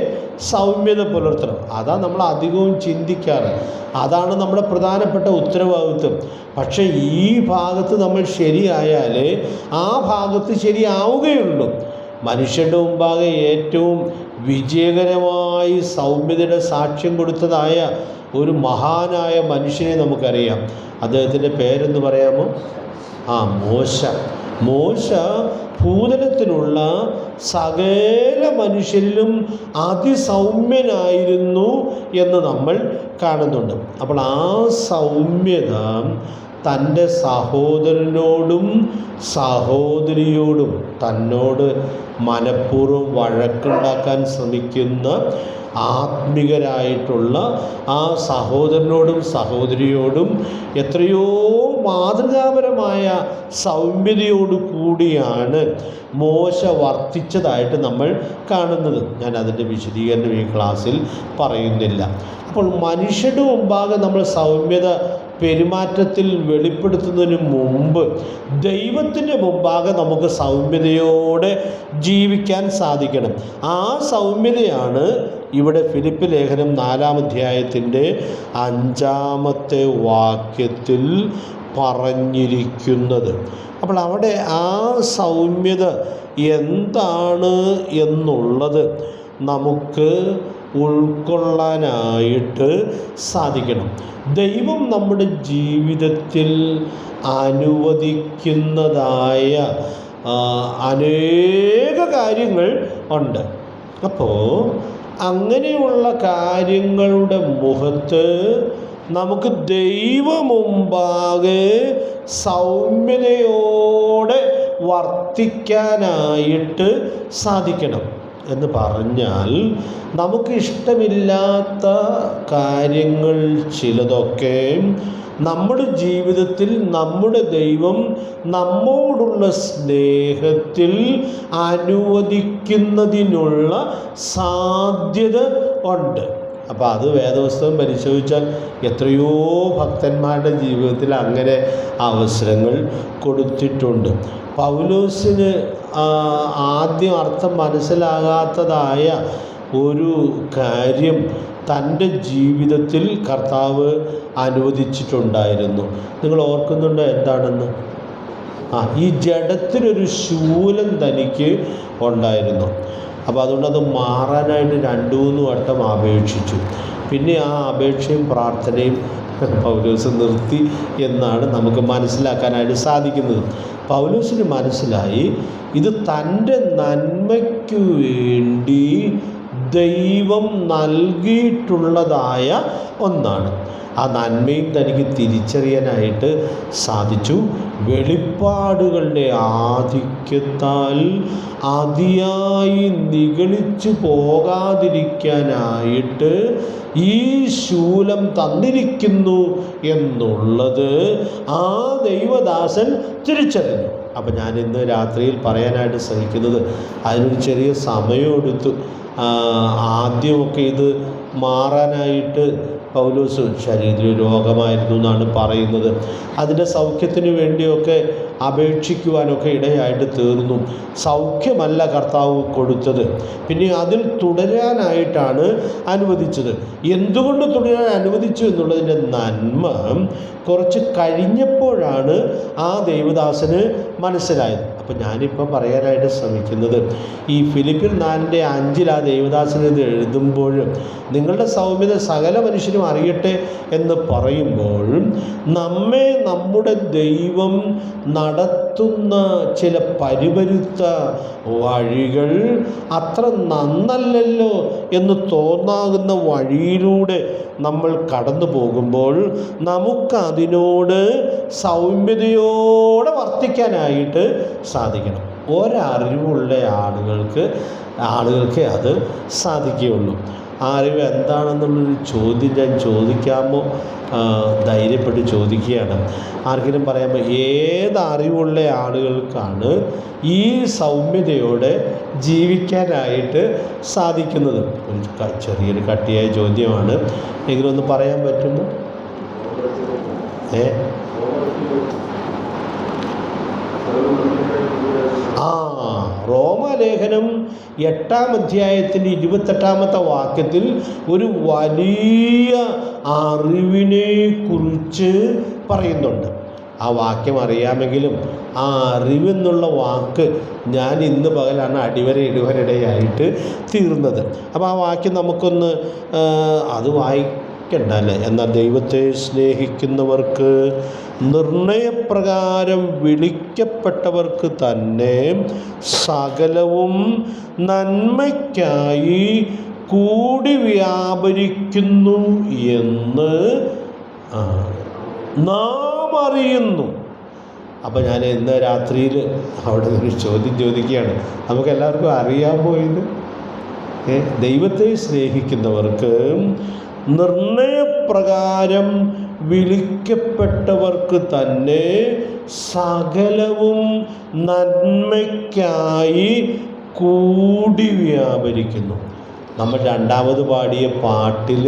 സൗമ്യത പുലർത്തണം. അതാണ് നമ്മൾ അധികവും ചിന്തിക്കാറ്. അതാണ് നമ്മുടെ പ്രധാനപ്പെട്ട ഉത്തരവാദിത്വം. പക്ഷേ ഈ ഭാഗത്ത് നമ്മൾ ശരിയായാലേ ആ ഭാഗത്ത് ശരിയാവുകയുള്ളൂ. മനുഷ്യരുടെ മുമ്പാകെ ഏറ്റവും വിജയകരമായി സൗമ്യതയുടെ സാക്ഷ്യം കൊടുത്തതായ ഒരു മഹാനായ മനുഷ്യനെ നമുക്കറിയാം. അദ്ദേഹത്തിൻ്റെ പേരെന്ന് പറയാമോ? മോശ ഭൂതലത്തിലുള്ള സകല മനുഷ്യരിലും അതിസൗമ്യനായിരുന്നു എന്ന് നമ്മൾ കാണുന്നുണ്ട്. അപ്പോൾ ആ സൗമ്യത തൻ്റെ സഹോദരനോടും സഹോദരിയോടും തന്നോട് മനഃപൂർവ്വം വഴക്കുണ്ടാക്കാൻ ശ്രമിക്കുന്ന ആത്മികരായിട്ടുള്ള ആ സഹോദരനോടും സഹോദരിയോടും എത്രയോ മാതൃകാപരമായ സൗമ്യതയോടു കൂടിയാണ് മോശ വർത്തിച്ചതായിട്ട് നമ്മൾ കാണുന്നത്. ഞാൻ അതിൻ്റെ വിശദീകരണം ഈ ക്ലാസ്സിൽ പറയുന്നില്ല. അപ്പോൾ മനുഷ്യരുടെ മുമ്പാകെ നമ്മൾ സൗമ്യത പെരുമാറ്റത്തിൽ വെളിപ്പെടുത്തുന്നതിന് മുമ്പ് ദൈവത്തിൻ്റെ മുമ്പാകെ നമുക്ക് സൗമ്യതയോടെ ജീവിക്കാൻ സാധിക്കണം. ആ സൗമ്യതയാണ് ഇവിടെ ഫിലിപ്പ് ലേഖനം 4-ാം അധ്യായത്തിൻ്റെ 5-ാമത്തെ വാക്യത്തിൽ പറഞ്ഞിരിക്കുന്നത്. അപ്പോൾ അവിടെ ആ സൗമ്യത എന്താണ് എന്നുള്ളത് നമുക്ക് ഉൾക്കൊള്ളാനായിട്ട് സാധിക്കണം. ദൈവം നമ്മുടെ ജീവിതത്തിൽ അനുവദിക്കുന്നതായ അനേക കാര്യങ്ങൾ ഉണ്ട്. അപ്പോൾ അങ്ങനെയുള്ള കാര്യങ്ങളുടെ മുഖത്ത് നമുക്ക് ദൈവമുമ്പാകെ സൗമ്യതയോടെ വർത്തിക്കാനായിട്ട് സാധിക്കണം. എന്ന് പറഞ്ഞാൽ നമുക്ക് ഇഷ്ടമില്ലാത്ത കാര്യങ്ങൾ ചിലതൊക്കെ നമ്മുടെ ജീവിതത്തിൽ നമ്മുടെ ദൈവം നമ്മോടുള്ള സ്നേഹത്തിൽ അനുവദിക്കുന്നതിനുള്ള സാധ്യത ഉണ്ട്. അപ്പോൾ അത് വേദപുസ്തകം പരിശോധിച്ചാൽ എത്രയോ ഭക്തന്മാരുടെ ജീവിതത്തിൽ അങ്ങനെ അവസരങ്ങൾ കൊടുത്തിട്ടുണ്ട്. പൗലോസിന് ആദ്യം അർത്ഥം മനസ്സിലാകാത്തതായ ഒരു കാര്യം തൻ്റെ ജീവിതത്തിൽ കർത്താവ് അനുവദിച്ചിട്ടുണ്ടായിരുന്നു. നിങ്ങൾ ഓർക്കുന്നുണ്ടോ എന്താണെന്ന്? ഈ ജഡത്തിനൊരു ശൂലം തനിക്ക് ഉണ്ടായിരുന്നു. അപ്പോൾ അതുകൊണ്ട് അത് മാറാനായിട്ട് 2-3 വട്ടം അപേക്ഷിച്ചു. പിന്നെ ആ അപേക്ഷയും പ്രാർത്ഥനയും പൗലോസ് നിർത്തി എന്നാണ് നമുക്ക് മനസ്സിലാക്കാനായിട്ട് സാധിക്കുന്നത്. പൗലോസിന് മനസ്സിലായി ഇത് തൻ്റെ നന്മയ്ക്കു വേണ്ടി ദൈവം നൽകിയിട്ടുള്ളതായ ഒന്നാണ്. ആ നന്മയും തനിക്ക് തിരിച്ചറിയാനായിട്ട് സാധിച്ചു. വെളിപ്പാടുകളുടെ ആധിക്യത്താൽ അതിയായി നിഗളിച്ചു പോകാതിരിക്കാനായിട്ട് ഈ ശൂലം തന്നിരിക്കുന്നു എന്നുള്ളത് ആ ദൈവദാസൻ തിരിച്ചറിഞ്ഞു. അപ്പം ഞാൻ ഇന്ന് രാത്രിയിൽ പറയാനായിട്ട് ശ്രമിക്കുന്നത്, അതിനൊരു ചെറിയ സമയമെടുത്തു. ആദ്യമൊക്കെ ഇത് മാറാനായിട്ട് പൗലോസ് ശരീരത്തിൽ രോഗമായിരുന്നു എന്നാണ് പറയുന്നത്. അതിൻ്റെ സൗഖ്യത്തിന് വേണ്ടിയൊക്കെ അപേക്ഷിക്കുവാനൊക്കെ ഇടയായിട്ട് തീർന്നു. സൗഖ്യമല്ല കർത്താവ് കൊടുത്തത്, പിന്നെ അതിൽ തുടരാനായിട്ടാണ് അനുവദിച്ചത്. എന്തുകൊണ്ട് തുടരാൻ അനുവദിച്ചു എന്നുള്ളതിൻ്റെ നന്മ കുറച്ച് കഴിഞ്ഞപ്പോഴാണ് ആ ദൈവദാസന് മനസ്സിലായത്. അപ്പം ഞാനിപ്പോൾ പറയാനായിട്ട് ശ്രമിക്കുന്നത്, ഈ ഫിലിപ്പിയർ 4:5 ആ ദൈവദാസന് ഇത് എഴുതുമ്പോൾ നിങ്ങളുടെ സൗമ്യത സകല മനുഷ്യരും അറിയട്ടെ എന്ന് പറയുമ്പോഴും നമ്മെ നമ്മുടെ ദൈവം നടത്തുന്ന ചില പരിപരുത്ത വഴികൾ അത്ര നന്നല്ലല്ലോ എന്ന് തോന്നാകുന്ന വഴിയിലൂടെ നമ്മൾ കടന്നു പോകുമ്പോൾ നമുക്കതിനോട് സൗമ്യതയോടെ വർത്തിക്കാനായിട്ട് സാധിക്കണം. ഒരറിവുള്ള ആളുകൾക്ക് അത് സാധിക്കുകയുള്ളൂ. ആ അറിവ് എന്താണെന്നുള്ളൊരു ചോദ്യം ഞാൻ ചോദിക്കാമോ? ധൈര്യപ്പെട്ട് ചോദിക്കുകയാണ്. ആർക്കെങ്കിലും പറയാമോ ഏതറിവുള്ള ആളുകൾക്കാണ് ഈ സൗമ്യതയോടെ ജീവിക്കാനായിട്ട് സാധിക്കുന്നത്? ഒരു ചെറിയൊരു കട്ടിയായ ചോദ്യമാണ്, എങ്കിലും ഒന്ന് പറയാൻ പറ്റുമോ? റോമാലേഖനം 8-ാം അധ്യായത്തിൻ്റെ 28-ാമത്തെ വാക്യത്തിൽ ഒരു വലിയ അറിവിനെ കുറിച്ച് പറയുന്നുണ്ട്. ആ വാക്യം അറിയാമെങ്കിലും ആ അറിവെന്നുള്ള വാക്ക് ഞാൻ ഇന്ന് പകലാണ് ഇടുവരയിടയായിട്ട് തീർന്നത്. അപ്പോൾ ആ വാക്യം നമുക്കൊന്ന് അത് വായിക്കണ്ടല്ലേ. എന്നാൽ ദൈവത്തെ സ്നേഹിക്കുന്നവർക്ക് നിർണയപ്രകാരം വിളിക്കപ്പെട്ടവർക്ക് തന്നെ സകലവും നന്മയ്ക്കായി കൂടി വ്യാപരിക്കുന്നു എന്ന് നാം അറിയുന്നു. അപ്പോൾ ഞാൻ ഇന്ന് രാത്രിയിൽ അവിടെ ഒരു ചോദ്യം ചോദിക്കുകയാണ്. നമുക്കെല്ലാവർക്കും അറിയാമോ ഇത്? ദൈവത്തെ സ്നേഹിക്കുന്നവർക്ക് നിർണയപ്രകാരം വിളിക്കപ്പെട്ടവർക്ക് തന്നെ സകലവും നന്മയ്ക്കായി കൂടി വ്യാപരിക്കുന്നു. നമ്മൾ രണ്ടാമത് പാടിയ പാട്ടിൽ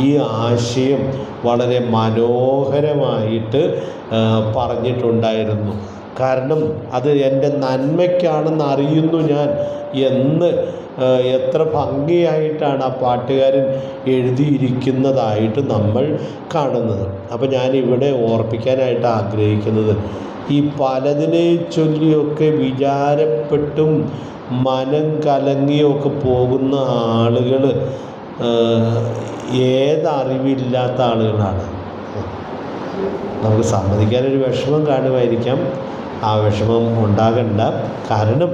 ഈ ആശയം വളരെ മനോഹരമായിട്ട് പറഞ്ഞിട്ടുണ്ടായിരുന്നു. കാരണം അത് എൻ്റെ നന്മയ്ക്കാണെന്ന് അറിയുന്നു ഞാൻ എന്ന് എത്ര ഭംഗിയായിട്ടാണ് ആ പാട്ടുകാരൻ എഴുതിയിരിക്കുന്നതായിട്ട് നമ്മൾ കാണുന്നത്. അപ്പോൾ ഞാനിവിടെ ഓർപ്പിക്കാനായിട്ട് ആഗ്രഹിക്കുന്നത്, ഈ പലതിനെ ചൊല്ലിയൊക്കെ വിചാരപ്പെട്ടും മനം കലങ്ങിയൊക്കെ പോകുന്ന ആളുകൾ ഏതറിവില്ലാത്ത ആളുകളാണ്. നമുക്ക് സമ്മതിക്കാനൊരു വിഷമം കാണുമായിരിക്കാം. ആ വിഷമം ഉണ്ടാകണ്ട. കാരണം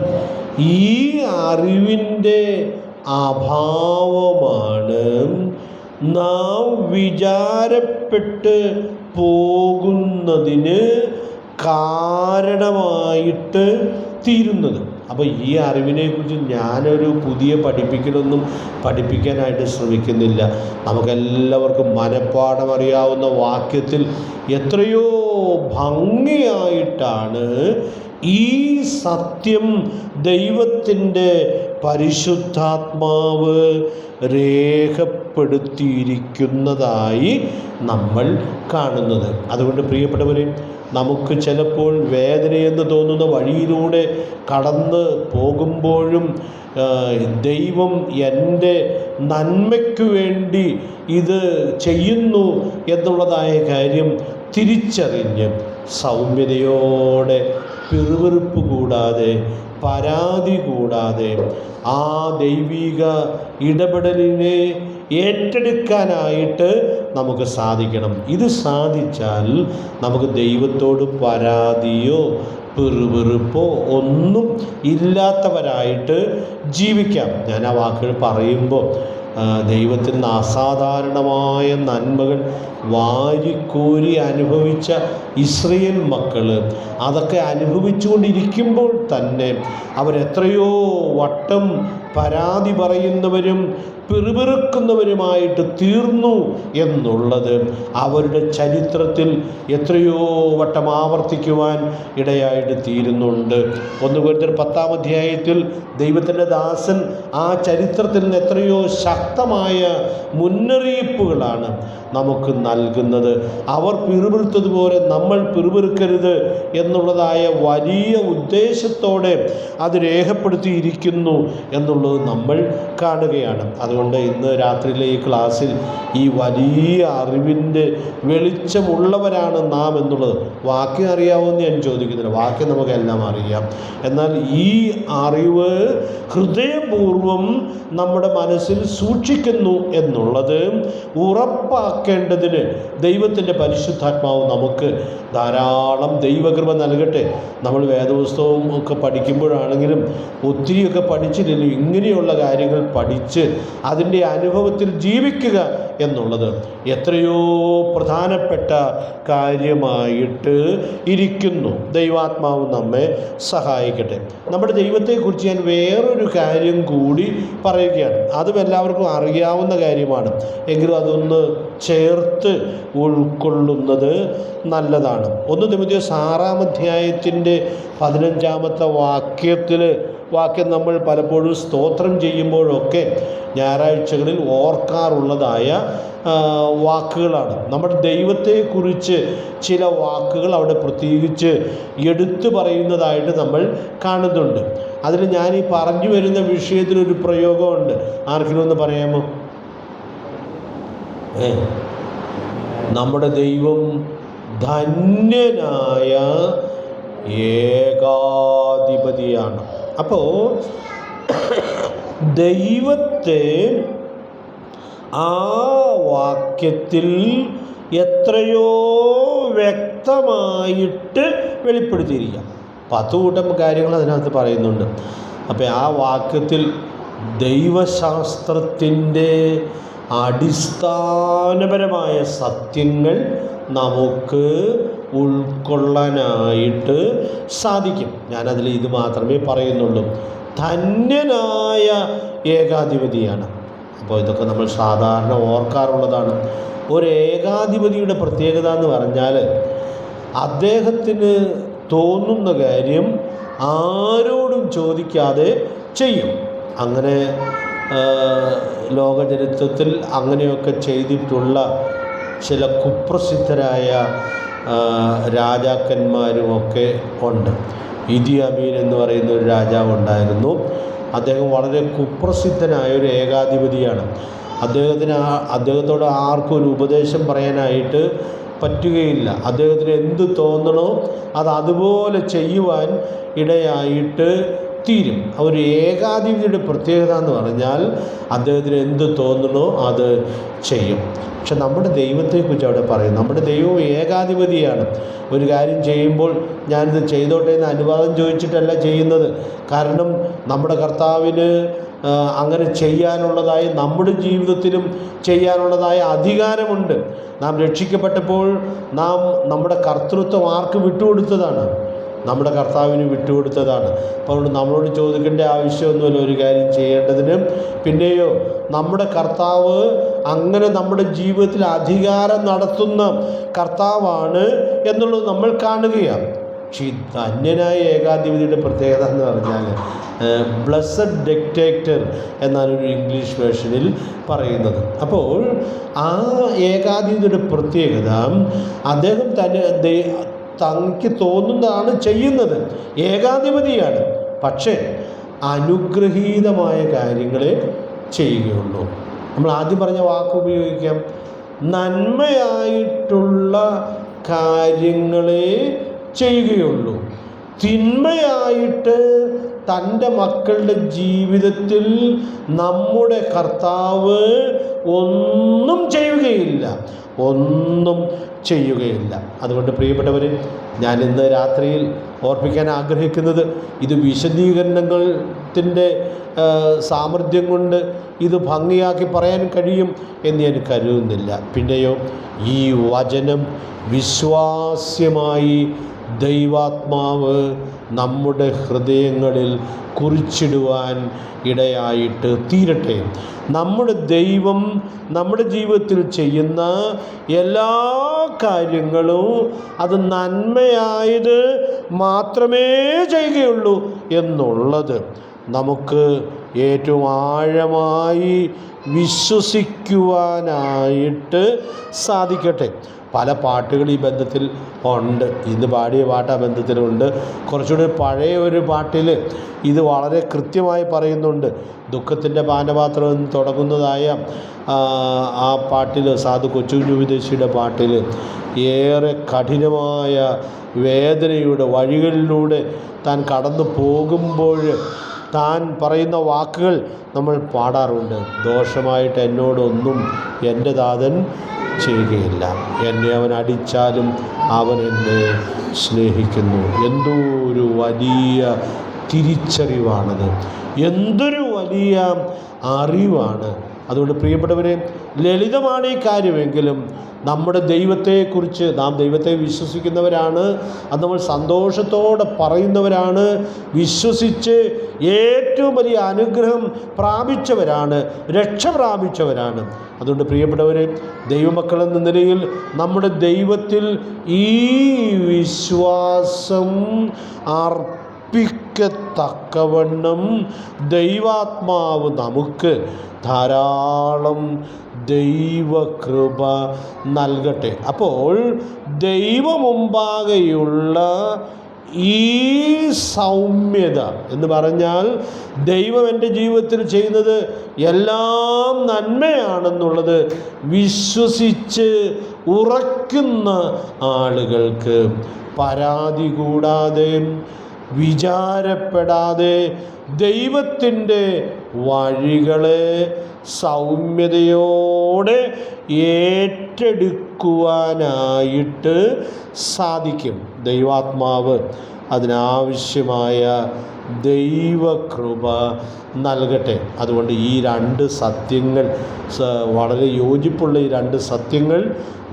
ഈ അറിവിൻ്റെ അഭാവമാണ് നാം വിചാരപ്പെട്ട് പോകുന്നതിന് കാരണമായിട്ട് തീരുന്നത്. അപ്പോൾ ഈ അറിവിനെക്കുറിച്ച് ഞാനൊരു പുതിയ പഠിപ്പിക്കലൊന്നും പഠിപ്പിക്കാനായിട്ട് ശ്രമിക്കുന്നില്ല. നമുക്കെല്ലാവർക്കും മനഃപ്പാഠം അറിയാവുന്ന വാക്യത്തിൽ എത്രയോ ഭംഗിയായിട്ടാണ് ഈ സത്യം ദൈവത്തിൻ്റെ പരിശുദ്ധാത്മാവ് രേഖപ്പെടുത്തിയിരിക്കുന്നതായി നമ്മൾ കാണുന്നത്. അതുകൊണ്ട് പ്രിയപ്പെട്ടവരെ, നമുക്ക് ചിലപ്പോൾ വേദനയെന്ന് തോന്നുന്ന വഴിയിലൂടെ കടന്ന് പോകുമ്പോഴും ദൈവം എൻ്റെ നന്മയ്ക്കു വേണ്ടി ഇത് ചെയ്യുന്നു എന്നുള്ളതായ കാര്യം തിരിച്ചറിഞ്ഞ് സൗമ്യതയോടെ പിറുപിറുപ്പ് കൂടാതെ, പരാതി കൂടാതെ ആ ദൈവിക ഇടപെടലിനെ ഏറ്റെടുക്കാനായിട്ട് നമുക്ക് സാധിക്കണം. ഇത് സാധിച്ചാൽ നമുക്ക് ദൈവത്തോട് പരാതിയോ പിറുപിറുപ്പോ ഒന്നും ഇല്ലാത്തവരായിട്ട് ജീവിക്കാം. ഞാൻ ആ വാക്കുകൾ പറയുമ്പോൾ ദൈവത്തിൽ നിന്ന് അസാധാരണമായ നന്മകൾ വാരിക്കോരി അനുഭവിച്ച ഇസ്രായേൽ മക്കൾ അതൊക്കെ അനുഭവിച്ചുകൊണ്ടിരിക്കുമ്പോൾ തന്നെ അവരെത്രയോ വട്ടം പരാതി പറയുന്നവരും പിറുപിറുക്കുന്നവരുമായിട്ട് തീർന്നു എന്നുള്ളത് അവരുടെ ചരിത്രത്തിൽ എത്രയോ വട്ടം ആവർത്തിക്കുവാൻ ഇടയായിട്ട് തീരുന്നുണ്ട്. 1 കൊരിന്ത്യർ 10-ാം അധ്യായത്തിൽ ദൈവത്തിൻ്റെ ദാസൻ ആ ചരിത്രത്തിൽ നിന്ന് എത്രയോ ശക്തമായ മുന്നറിയിപ്പുകളാണ് നമുക്ക് നൽകുന്നത്. അവർ പിറുപിറുത്തതുപോലെ നമ്മൾ പിറുപിറുക്കരുത് എന്നുള്ളതായ വലിയ ഉദ്ദേശത്തോടെ അത് രേഖപ്പെടുത്തിയിരിക്കുന്നു എന്നുള്ളത് നമ്മൾ കാണുകയാണ്. അതുകൊണ്ട് ഇന്ന് രാത്രിയിലെ ഈ ക്ലാസ്സിൽ ഈ വലിയ അറിവിൻ്റെ വെളിച്ചമുള്ളവരാണ് നാം എന്നുള്ളത്. വാക്യം അറിയാവുമെന്ന് ഞാൻ ചോദിക്കുന്നില്ല, വാക്യം നമുക്കെല്ലാം അറിയാം. എന്നാൽ ഈ അറിവ് ഹൃദയപൂർവം നമ്മുടെ മനസ്സിൽ സൂക്ഷിക്കുന്നു എന്നുള്ളത് ഉറപ്പാക്കേണ്ടതിന് ദൈവത്തിൻ്റെ പരിശുദ്ധാത്മാവ് നമുക്ക് ധാരാളം ദൈവകൃപ നൽകട്ടെ. നമ്മൾ വേദപുസ്തകവും ഒക്കെ പഠിക്കുമ്പോഴാണെങ്കിലും ഒത്തിരിയൊക്കെ പഠിച്ചില്ലല്ലോ. ഇങ്ങനെയുള്ള കാര്യങ്ങൾ പഠിച്ച് അതിൻ്റെ അനുഭവത്തിൽ ജീവിക്കുക എന്നുള്ളത് എത്രയോ പ്രധാനപ്പെട്ട കാര്യമായിട്ട് ഇരിക്കുന്നു. ദൈവാത്മാവ് നമ്മെ സഹായിക്കട്ടെ. നമ്മുടെ ദൈവത്തെക്കുറിച്ച് ഞാൻ വേറൊരു കാര്യം കൂടി പറയുകയാണ്. അതും എല്ലാവർക്കും അറിയാവുന്ന കാര്യമാണ്, എങ്കിലും അതൊന്ന് ചേർത്ത് ഉൾക്കൊള്ളുന്നത് നല്ലതാണ്. 1 തിമോഥെയോസ് 6-ാം അധ്യായത്തിൻ്റെ 15-ാമത്തെ വാക്യം നമ്മൾ പലപ്പോഴും സ്തോത്രം ചെയ്യുമ്പോഴൊക്കെ ഞായറാഴ്ചകളിൽ ഓർക്കാറുള്ളതായ വാക്കുകളാണ്. നമ്മുടെ ദൈവത്തെക്കുറിച്ച് ചില വാക്കുകൾ അവിടെ പ്രത്യേകിച്ച് എടുത്തു പറയുന്നതായിട്ട് നമ്മൾ കാണുന്നുണ്ട്. അതിൽ ഞാൻ ഈ പറഞ്ഞു വരുന്ന വിഷയത്തിലൊരു പ്രയോഗമുണ്ട്. ആർക്കെങ്കിലും ഒന്ന് പറയാമോ? നമ്മുടെ ദൈവം ധന്യനായ ഏകാധിപതിയാണ്. അപ്പോൾ ദൈവത്തെ ആ വാക്യത്തിൽ എത്രയോ വ്യക്തമായിട്ട് വെളിപ്പെടുത്തിയിരിക്കാം. 10 കൂട്ടം കാര്യങ്ങൾ അതിനകത്ത് പറയുന്നുണ്ട്. അപ്പോൾ ആ വാക്യത്തിൽ ദൈവശാസ്ത്രത്തിൻ്റെ അടിസ്ഥാനപരമായ സത്യങ്ങൾ നമുക്ക് ഉൾക്കൊള്ളാനായിട്ട് സാധിക്കും. ഞാനതിൽ ഇത് മാത്രമേ പറയുന്നുള്ളൂ. ധന്യനായ ഏകാധിപതിയാണ്. അപ്പോൾ ഇതൊക്കെ നമ്മൾ സാധാരണ ഓർക്കാറുള്ളതാണ്. ഒരു ഏകാധിപതിയുടെ പ്രത്യേകത എന്ന് പറഞ്ഞാൽ അദ്ദേഹത്തിന് തോന്നുന്ന കാര്യം ആരോടും ചോദിക്കാതെ ചെയ്യും. അങ്ങനെ ലോകചരിത്രത്തിൽ അങ്ങനെയൊക്കെ ചെയ്തിട്ടുള്ള ചില കുപ്രസിദ്ധരായ രാജാക്കന്മാരുമൊക്കെ ഉണ്ട്. ഇദി അമീൻ എന്ന് പറയുന്ന ഒരു രാജാവ് ഉണ്ടായിരുന്നു. അദ്ദേഹം വളരെ കുപ്രസിദ്ധനായൊരു ഏകാധിപതിയാണ്. അദ്ദേഹത്തോട് ആർക്കും ഒരു ഉപദേശം പറയാനായിട്ട് പറ്റുകയില്ല. അദ്ദേഹത്തിന് എന്ത് തോന്നണോ അത് അതുപോലെ ചെയ്യുവാൻ ഇടയായിട്ട് തീരും. ഒരു ഏകാധിപതിയുടെ പ്രത്യേകത എന്ന് പറഞ്ഞാൽ അദ്ദേഹത്തിന് എന്ത് തോന്നണോ അത് ചെയ്യും. പക്ഷെ നമ്മുടെ ദൈവത്തെക്കുറിച്ച് അവിടെ പറയും. നമ്മുടെ ദൈവം ഏകാധിപതിയാണ്. ഒരു കാര്യം ചെയ്യുമ്പോൾ ഞാനിത് ചെയ്തോട്ടെ എന്ന് അനുവാദം ചോദിച്ചിട്ടല്ല ചെയ്യുന്നത്. കാരണം നമ്മുടെ കർത്താവിന് അങ്ങനെ ചെയ്യാനുള്ളതായ നമ്മുടെ ജീവിതത്തിലും ചെയ്യാനുള്ളതായ അധികാരമുണ്ട്. നാം രക്ഷിക്കപ്പെട്ടപ്പോൾ നാം നമ്മുടെ കർത്തൃത്വം ആർക്ക് വിട്ടുകൊടുത്തതാണ്? നമ്മുടെ കർത്താവിന് വിട്ടുകൊടുത്തതാണ്. അപ്പോൾ അതുകൊണ്ട് നമ്മളോട് ചോദിക്കേണ്ട ആവശ്യമൊന്നുമില്ല ഒരു കാര്യം ചെയ്യേണ്ടതിന്. പിന്നെയോ നമ്മുടെ കർത്താവ് അങ്ങനെ നമ്മുടെ ജീവിതത്തിൽ അധികാരം നടത്തുന്ന കർത്താവാണ് എന്നുള്ളത് നമ്മൾ കാണുകയാണ്. പക്ഷേ ഈ ധന്യനായ ഏകാധിപതിയുടെ പ്രത്യേകത എന്ന് പറഞ്ഞാൽ ബ്ലസ്സഡ് ഡിക്റ്റേറ്റർ എന്നാണ് ഒരു ഇംഗ്ലീഷ് വേർഷനിൽ പറയുന്നത്. അപ്പോൾ ആ ഏകാധിപതിയുടെ പ്രത്യേകത അദ്ദേഹം തനിക്ക് തോന്നുന്നതാണ് ചെയ്യുന്നത്. ഏകാധിപതിയാണ്, പക്ഷേ അനുഗ്രഹീതമായ കാര്യങ്ങളെ ചെയ്യുകയുള്ളൂ. നമ്മൾ ആദ്യം പറഞ്ഞ വാക്ക് ഉപയോഗിക്കാം. നന്മയായിട്ടുള്ള കാര്യങ്ങളെ ചെയ്യുകയുള്ളൂ. തിന്മയായിട്ട് തൻ്റെ മക്കളുടെ ജീവിതത്തിൽ നമ്മുടെ കർത്താവ് ഒന്നും ചെയ്യുകയില്ല. അതുകൊണ്ട് പ്രിയപ്പെട്ടവരെ, ഞാൻ ഇന്ന് രാത്രിയിൽ ഓർപ്പിക്കാൻ ആഗ്രഹിക്കുന്നത്, ഇത് വിശദീകരണത്തിൻ്റെ സാമർഥ്യം കൊണ്ട് ഇത് ഭംഗിയാക്കി പറയാൻ കഴിയും എന്ന് ഞാൻ കരുതുന്നില്ല. പിന്നെയോ ഈ വചനം വിശ്വാസ്യമായി ദൈവാത്മാവ് നമ്മുടെ ഹൃദയങ്ങളിൽ കുറിച്ചിടുവാൻ ഇടയായിട്ട് തീരട്ടെ. നമ്മുടെ ദൈവം നമ്മുടെ ജീവിതത്തിൽ ചെയ്യുന്ന എല്ലാ കാര്യങ്ങളും അത് നന്മയായത് മാത്രമേ ചെയ്യുകയുള്ളൂ എന്നുള്ളത് നമുക്ക് ഏറ്റവും ആഴമായി വിശ്വസിക്കുവാനായിട്ട് സാധിക്കട്ടെ. പല പാട്ടുകൾ ഈ ബന്ധത്തിൽ ഉണ്ട്. ഇന്ന് പാടിയ പാട്ട് ആ ബന്ധത്തിലുണ്ട്. കുറച്ചുകൂടി പഴയ ഒരു പാട്ടിൽ ഇത് വളരെ കൃത്യമായി പറയുന്നുണ്ട്. ദുഃഖത്തിൻ്റെ പാനപാത്രം എന്ന് തുടങ്ങുന്നതായ ആ പാട്ടിൽ, സാധു കൊച്ചുകുഞ്ഞു വിദേശിയുടെ പാട്ടിൽ ഏറെ കഠിനമായ വേദനയുടെ വഴികളിലൂടെ താൻ കടന്നു പോകുമ്പോൾ താൻ പറയുന്ന വാക്കുകൾ നമ്മൾ പാടാറുണ്ട്. ദോഷമായിട്ട് എന്നോടൊന്നും എൻ്റെ താതൻ ചെയ്യുകയില്ല, എന്നെ അവൻ അടിച്ചാലും അവൻ എന്നെ സ്നേഹിക്കുന്നു. എന്തൊരു വലിയ തിരിച്ചറിവാണത്, എന്തൊരു വലിയ അറിവാണ്. അതുകൊണ്ട് പ്രിയപ്പെട്ടവരെ, ലളിതമാണ് ഈ കാര്യമെങ്കിലും നമ്മുടെ ദൈവത്തെക്കുറിച്ച്, നാം ദൈവത്തെ വിശ്വസിക്കുന്നവരാണ്, അത് നമ്മൾ സന്തോഷത്തോടെ പറയുന്നവരാണ്, വിശ്വസിച്ച് ഏറ്റവും വലിയ അനുഗ്രഹം പ്രാപിച്ചവരാണ്, രക്ഷ പ്രാപിച്ചവരാണ്. അതുകൊണ്ട് പ്രിയപ്പെട്ടവരെ, ദൈവമക്കളെന്ന നിലയിൽ നമ്മുടെ ദൈവത്തിൽ ഈ വിശ്വാസം അർപ്പിക്കത്തക്കവണ്ണം ദൈവാത്മാവ് നമുക്ക് ധാരാളം ദൈവകൃപ നൽകട്ടെ. അപ്പോൾ ദൈവമുമ്പാകെയുള്ള ഈ സൗമ്യത എന്ന് പറഞ്ഞാൽ, ദൈവം എൻ്റെ ജീവിതത്തിൽ ചെയ്യുന്നത് എല്ലാം നന്മയാണെന്നുള്ളത് വിശ്വസിച്ച് ഉറയ്ക്കുന്ന ആളുകൾക്ക് പരാതി കൂടാതെ, വിചാരപ്പെടാതെ ദൈവത്തിൻ്റെ വഴികളെ സൗമ്യതയോടെ ഏറ്റെടുക്കുവാനായിട്ട് സാധിക്കും. ദൈവാത്മാവ് അതിനാവശ്യമായ ദൈവകൃപ നൽകട്ടെ. അതുകൊണ്ട് ഈ രണ്ട് സത്യങ്ങൾ, വളരെ യോജിപ്പുള്ള ഈ രണ്ട് സത്യങ്ങൾ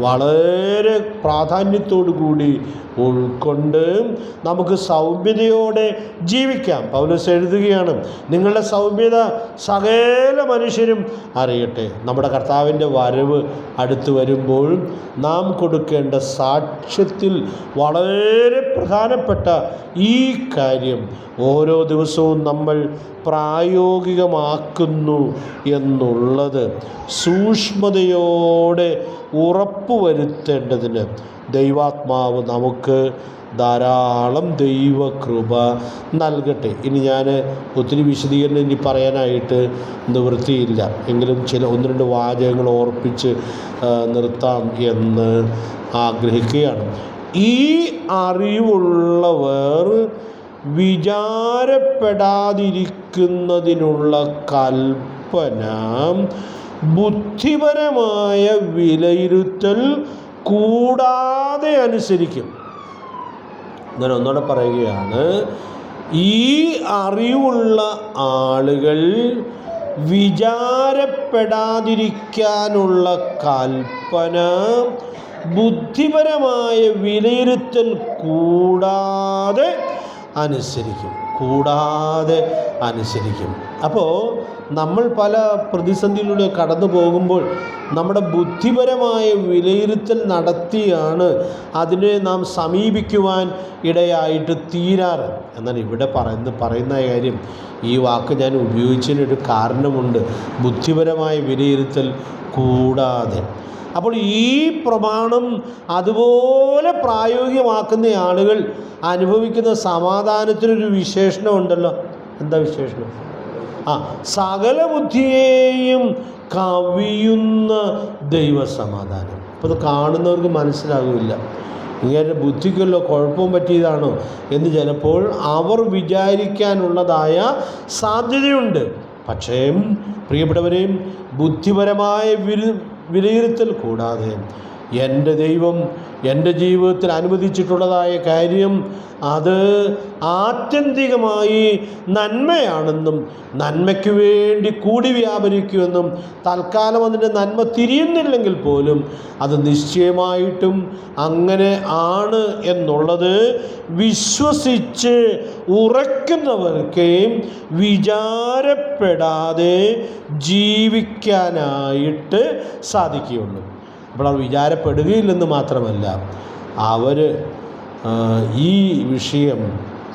വളരെ പ്രാധാന്യത്തോടു കൂടി ഉൾക്കൊണ്ട് നമുക്ക് സൗമ്യതയോടെ ജീവിക്കാം. പൗലോസ് എഴുതുകയാണ്, നിങ്ങളുടെ സൗമ്യത സകല മനുഷ്യരും അറിയട്ടെ. നമ്മുടെ കർത്താവിൻ്റെ വരവ് അടുത്ത് വരുമ്പോൾ നാം കൊടുക്കേണ്ട സാക്ഷ്യത്തിൽ വളരെ പ്രധാനപ്പെട്ട ഈ കാര്യം ഓരോ ദിവസവും നമ്മൾ പ്രായോഗികമാക്കുന്നു എന്നുള്ളത് സൂക്ഷ്മതയോടെ ഉറപ്പുവരുത്തേണ്ടതിന് ദൈവാത്മാവ് നമുക്ക് ധാരാളം ദൈവകൃപ നൽകട്ടെ. ഇനി ഞാൻ ഒത്തിരി വിശദീകരണം ഇനി പറയാനായിട്ട് നിവൃത്തിയില്ല, എങ്കിലും ചില ഒന്ന് രണ്ട് വാചകങ്ങൾ ഓർപ്പിച്ച് നിർത്താം എന്ന് ആഗ്രഹിക്കുകയാണ്. ഈ അറിവുള്ളവർ വിചാരപ്പെടാതിരിക്കുന്നതിനുള്ള കൽപ്പന ബുദ്ധിപരമായ വിലയിരുത്തൽ കൂടാതെ അനുസരിക്കും. ഞാൻ ഒന്നുകൂടെ പറയുകയാണ്, ഈ അറിവുള്ള ആളുകൾ വിചാരപ്പെടാതിരിക്കാനുള്ള കൽപ്പന ബുദ്ധിപരമായ വിലയിരുത്തൽ കൂടാതെ അനുസരിക്കും. അപ്പോൾ നമ്മൾ പല പ്രതിസന്ധിയിലൂടെ കടന്നു പോകുമ്പോൾ നമ്മുടെ ബുദ്ധിപരമായ വിലയിരുത്തൽ നടത്തിയാണ് അതിനെ നാം സമീപിക്കുവാൻ ഇടയായിട്ട് തീരാറ്. എന്നാൽ ഇവിടെ പറയുന്ന കാര്യം, ഈ വാക്ക് ഞാൻ ഉപയോഗിച്ചതിനൊരു കാരണമുണ്ട്, ബുദ്ധിപരമായ വിലയിരുത്തൽ കൂടാതെ. അപ്പോൾ ഈ പ്രമാണം അതുപോലെ പ്രായോഗികമാക്കുന്ന ആളുകൾ അനുഭവിക്കുന്ന സമാധാനത്തിനൊരു വിശേഷണമുണ്ടല്ലോ. എന്താ വിശേഷണം? സകല ബുദ്ധിയെയും കവിയുന്ന ദൈവസമാധാനം. അപ്പോൾ അത് കാണുന്നവർക്ക് മനസ്സിലാകില്ല. ഇങ്ങനെ ബുദ്ധിക്കല്ലോ കുഴപ്പവും പറ്റിയതാണോ എന്ന് ചിലപ്പോൾ അവർ വിചാരിക്കാനുള്ളതായ സാധ്യതയുണ്ട്. പക്ഷേ പ്രിയപ്പെട്ടവരെയും ബുദ്ധിപരമായ വിലയിരുത്തൽ കൂടാതെ എൻ്റെ ദൈവം എൻ്റെ ജീവിതത്തിൽ അനുവദിച്ചിട്ടുള്ളതായ കാര്യം അത് ആത്യന്തികമായി നന്മയാണെന്നും നന്മയ്ക്ക് വേണ്ടി കൂടി വ്യാപരിക്കുമെന്നും തൽക്കാലം അതിൻ്റെ നന്മ തിരിയുന്നില്ലെങ്കിൽ പോലും അത് നിശ്ചയമായിട്ടും അങ്ങനെ ആണ് എന്നുള്ളത് വിശ്വസിച്ച് ഉറയ്ക്കുന്നവർക്ക് വിചാരപ്പെടാതെ ജീവിക്കാനായിട്ട് സാധിക്കുകയുള്ളൂ. അപ്പോൾ അത് വിചാരപ്പെടുകയില്ലെന്ന് മാത്രമല്ല, അവർ ഈ വിഷയം,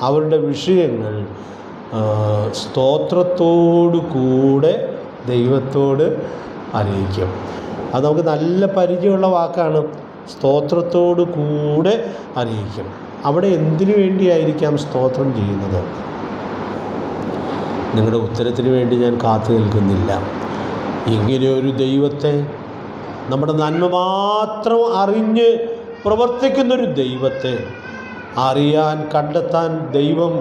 അവരുടെ വിഷയങ്ങൾ സ്തോത്രത്തോടു കൂടെ ദൈവത്തോട് അറിയിക്കും. അത് നമുക്ക് നല്ല പരിചയമുള്ള വാക്കാണ്, സ്തോത്രത്തോടു കൂടെ അറിയിക്കും. അവിടെ എന്തിനു വേണ്ടിയായിരിക്കാം സ്തോത്രം ചെയ്യുന്നത്? നിങ്ങളുടെ ഉത്തരത്തിന് വേണ്ടി ഞാൻ കാത്തു നിൽക്കുന്നില്ല. ഇങ്ങനെയൊരു ദൈവത്തെ, നമ്മുടെ നന്മ മാത്രം അറിഞ്ഞ് പ്രവർത്തിക്കുന്നൊരു ദൈവത്തെ അറിയാൻ, കണ്ടെത്താൻ ദൈവം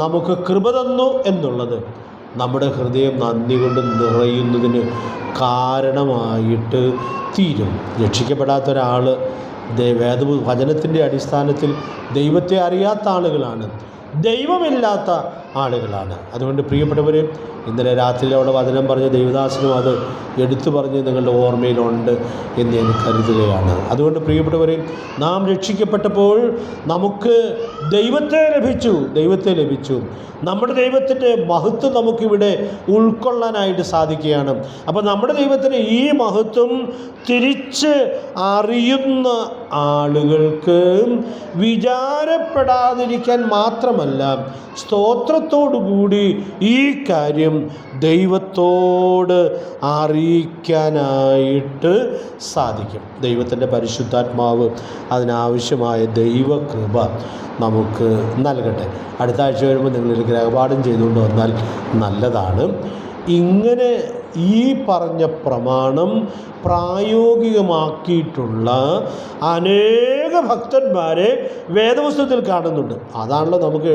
നമുക്ക് കൃപ തന്നു എന്നുള്ളത് നമ്മുടെ ഹൃദയം നന്ദി കൊണ്ട് നിറയുന്നതിന് കാരണമായിട്ട് തീരും. രക്ഷിക്കപ്പെടാത്ത ഒരാൾ വചനത്തിൻ്റെ അടിസ്ഥാനത്തിൽ ദൈവത്തെ അറിയാത്ത ആളുകളാണ്, ദൈവമില്ലാത്ത ആളുകളാണ്. അതുകൊണ്ട് പ്രിയപ്പെട്ടവർ, ഇന്നലെ രാത്രി അവിടെ വചനം പറഞ്ഞ ദൈവദാസനും അത് എടുത്തു പറഞ്ഞ് നിങ്ങളുടെ ഓർമ്മയിലുണ്ട് എന്ന് ഞാൻ കരുതുകയാണ്. അതുകൊണ്ട് പ്രിയപ്പെട്ടവരെ, നാം രക്ഷിക്കപ്പെട്ടപ്പോൾ നമുക്ക് ദൈവത്തെ ലഭിച്ചു. നമ്മുടെ ദൈവത്തിൻ്റെ മഹത്വം നമുക്കിവിടെ ഉൾക്കൊള്ളാനായിട്ട് സാധിക്കുകയാണ്. അപ്പോൾ നമ്മുടെ ദൈവത്തിന് ഈ മഹത്വം തിരിച്ച് അറിയുന്ന ആളുകൾക്ക് വിചാരപ്പെടാതിരിക്കാൻ മാത്രമല്ല, സ്തോത്രത്തോടുകൂടി ഈ കാര്യം ദൈവത്തോട് അറിയിക്കാനായിട്ട് സാധിക്കും. ദൈവത്തിൻ്റെ പരിശുദ്ധാത്മാവ് അതിനാവശ്യമായ ദൈവകൃപ നമുക്ക് നൽകട്ടെ. അടുത്ത ആഴ്ച വരുമ്പോൾ നിങ്ങളൊരു ഗ്രഹപാഠം ചെയ്തുകൊണ്ട് വന്നാൽ നല്ലതാണ്. ഇങ്ങനെ ഈ പറഞ്ഞ പ്രമാണം പ്രായോഗികമാക്കിയിട്ടുള്ള അനേക ഭക്തന്മാരെ വേദപുസ്തകത്തിൽ കാണുന്നുണ്ട്. അതാണല്ലോ നമുക്ക്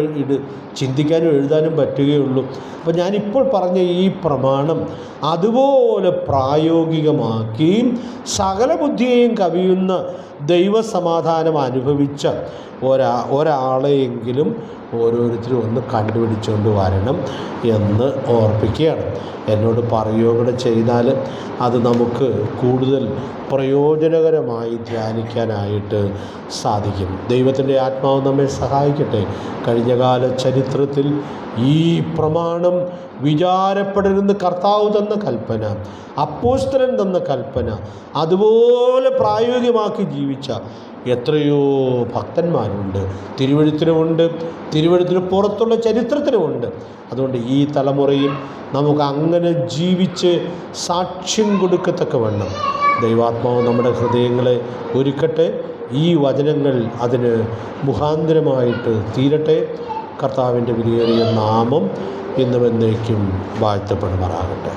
ചിന്തിക്കാനും എഴുതാനും പറ്റുകയുള്ളൂ. അപ്പോൾ ഞാനിപ്പോൾ പറഞ്ഞ ഈ പ്രമാണം അതുപോലെ പ്രായോഗികമാക്കി സകല ബുദ്ധിയെയും കവിയുന്ന ദൈവസമാധാനം അനുഭവിച്ച ഒരാളെയെങ്കിലും ഓരോരുത്തരും ഒന്ന് കണ്ടുപിടിച്ചുകൊണ്ട് വരണം എന്ന് ഓർപ്പിക്കുകയാണ്. എന്നോട് പറയുകയോ കൂടെ ചെയ്താൽ അത് നമുക്ക് കൂടുതൽ പ്രയോജനകരമായി ധ്യാനിക്കാനായിട്ട് സാധിക്കും. ദൈവത്തിൻ്റെ ആത്മാവ് നമ്മെ സഹായിക്കട്ടെ. കഴിഞ്ഞകാല ചരിത്രത്തിൽ ഈ പ്രമാണം വിചാരപ്പെടരുന്ന് കർത്താവ് തന്ന കൽപ്പന, അപ്പോസ്തലൻ തന്ന കൽപ്പന അതുപോലെ പ്രായോഗികമാക്കി ജീവിച്ച എത്രയോ ഭക്തന്മാരുണ്ട്. തിരുവെഴുത്തിനുമുണ്ട്, തിരുവെഴുത്തിന് പുറത്തുള്ള ചരിത്രത്തിനുമുണ്ട്. അതുകൊണ്ട് ഈ തലമുറയിൽ നമുക്ക് അങ്ങനെ ജീവിച്ച് സാക്ഷ്യം കൊടുക്കത്തക്കവണ്ണം ദൈവാത്മാവ് നമ്മുടെ ഹൃദയങ്ങളെ ഒരുക്കട്ടെ. ഈ വചനങ്ങൾ അതിന് മുഖാന്തരമായിട്ട് തീരട്ടെ. കർത്താവിൻ്റെ വിലയേറിയ നാമം ഇന്നും എന്നേക്കും വാഴ്ത്തപ്പെടുമാറാകട്ടെ.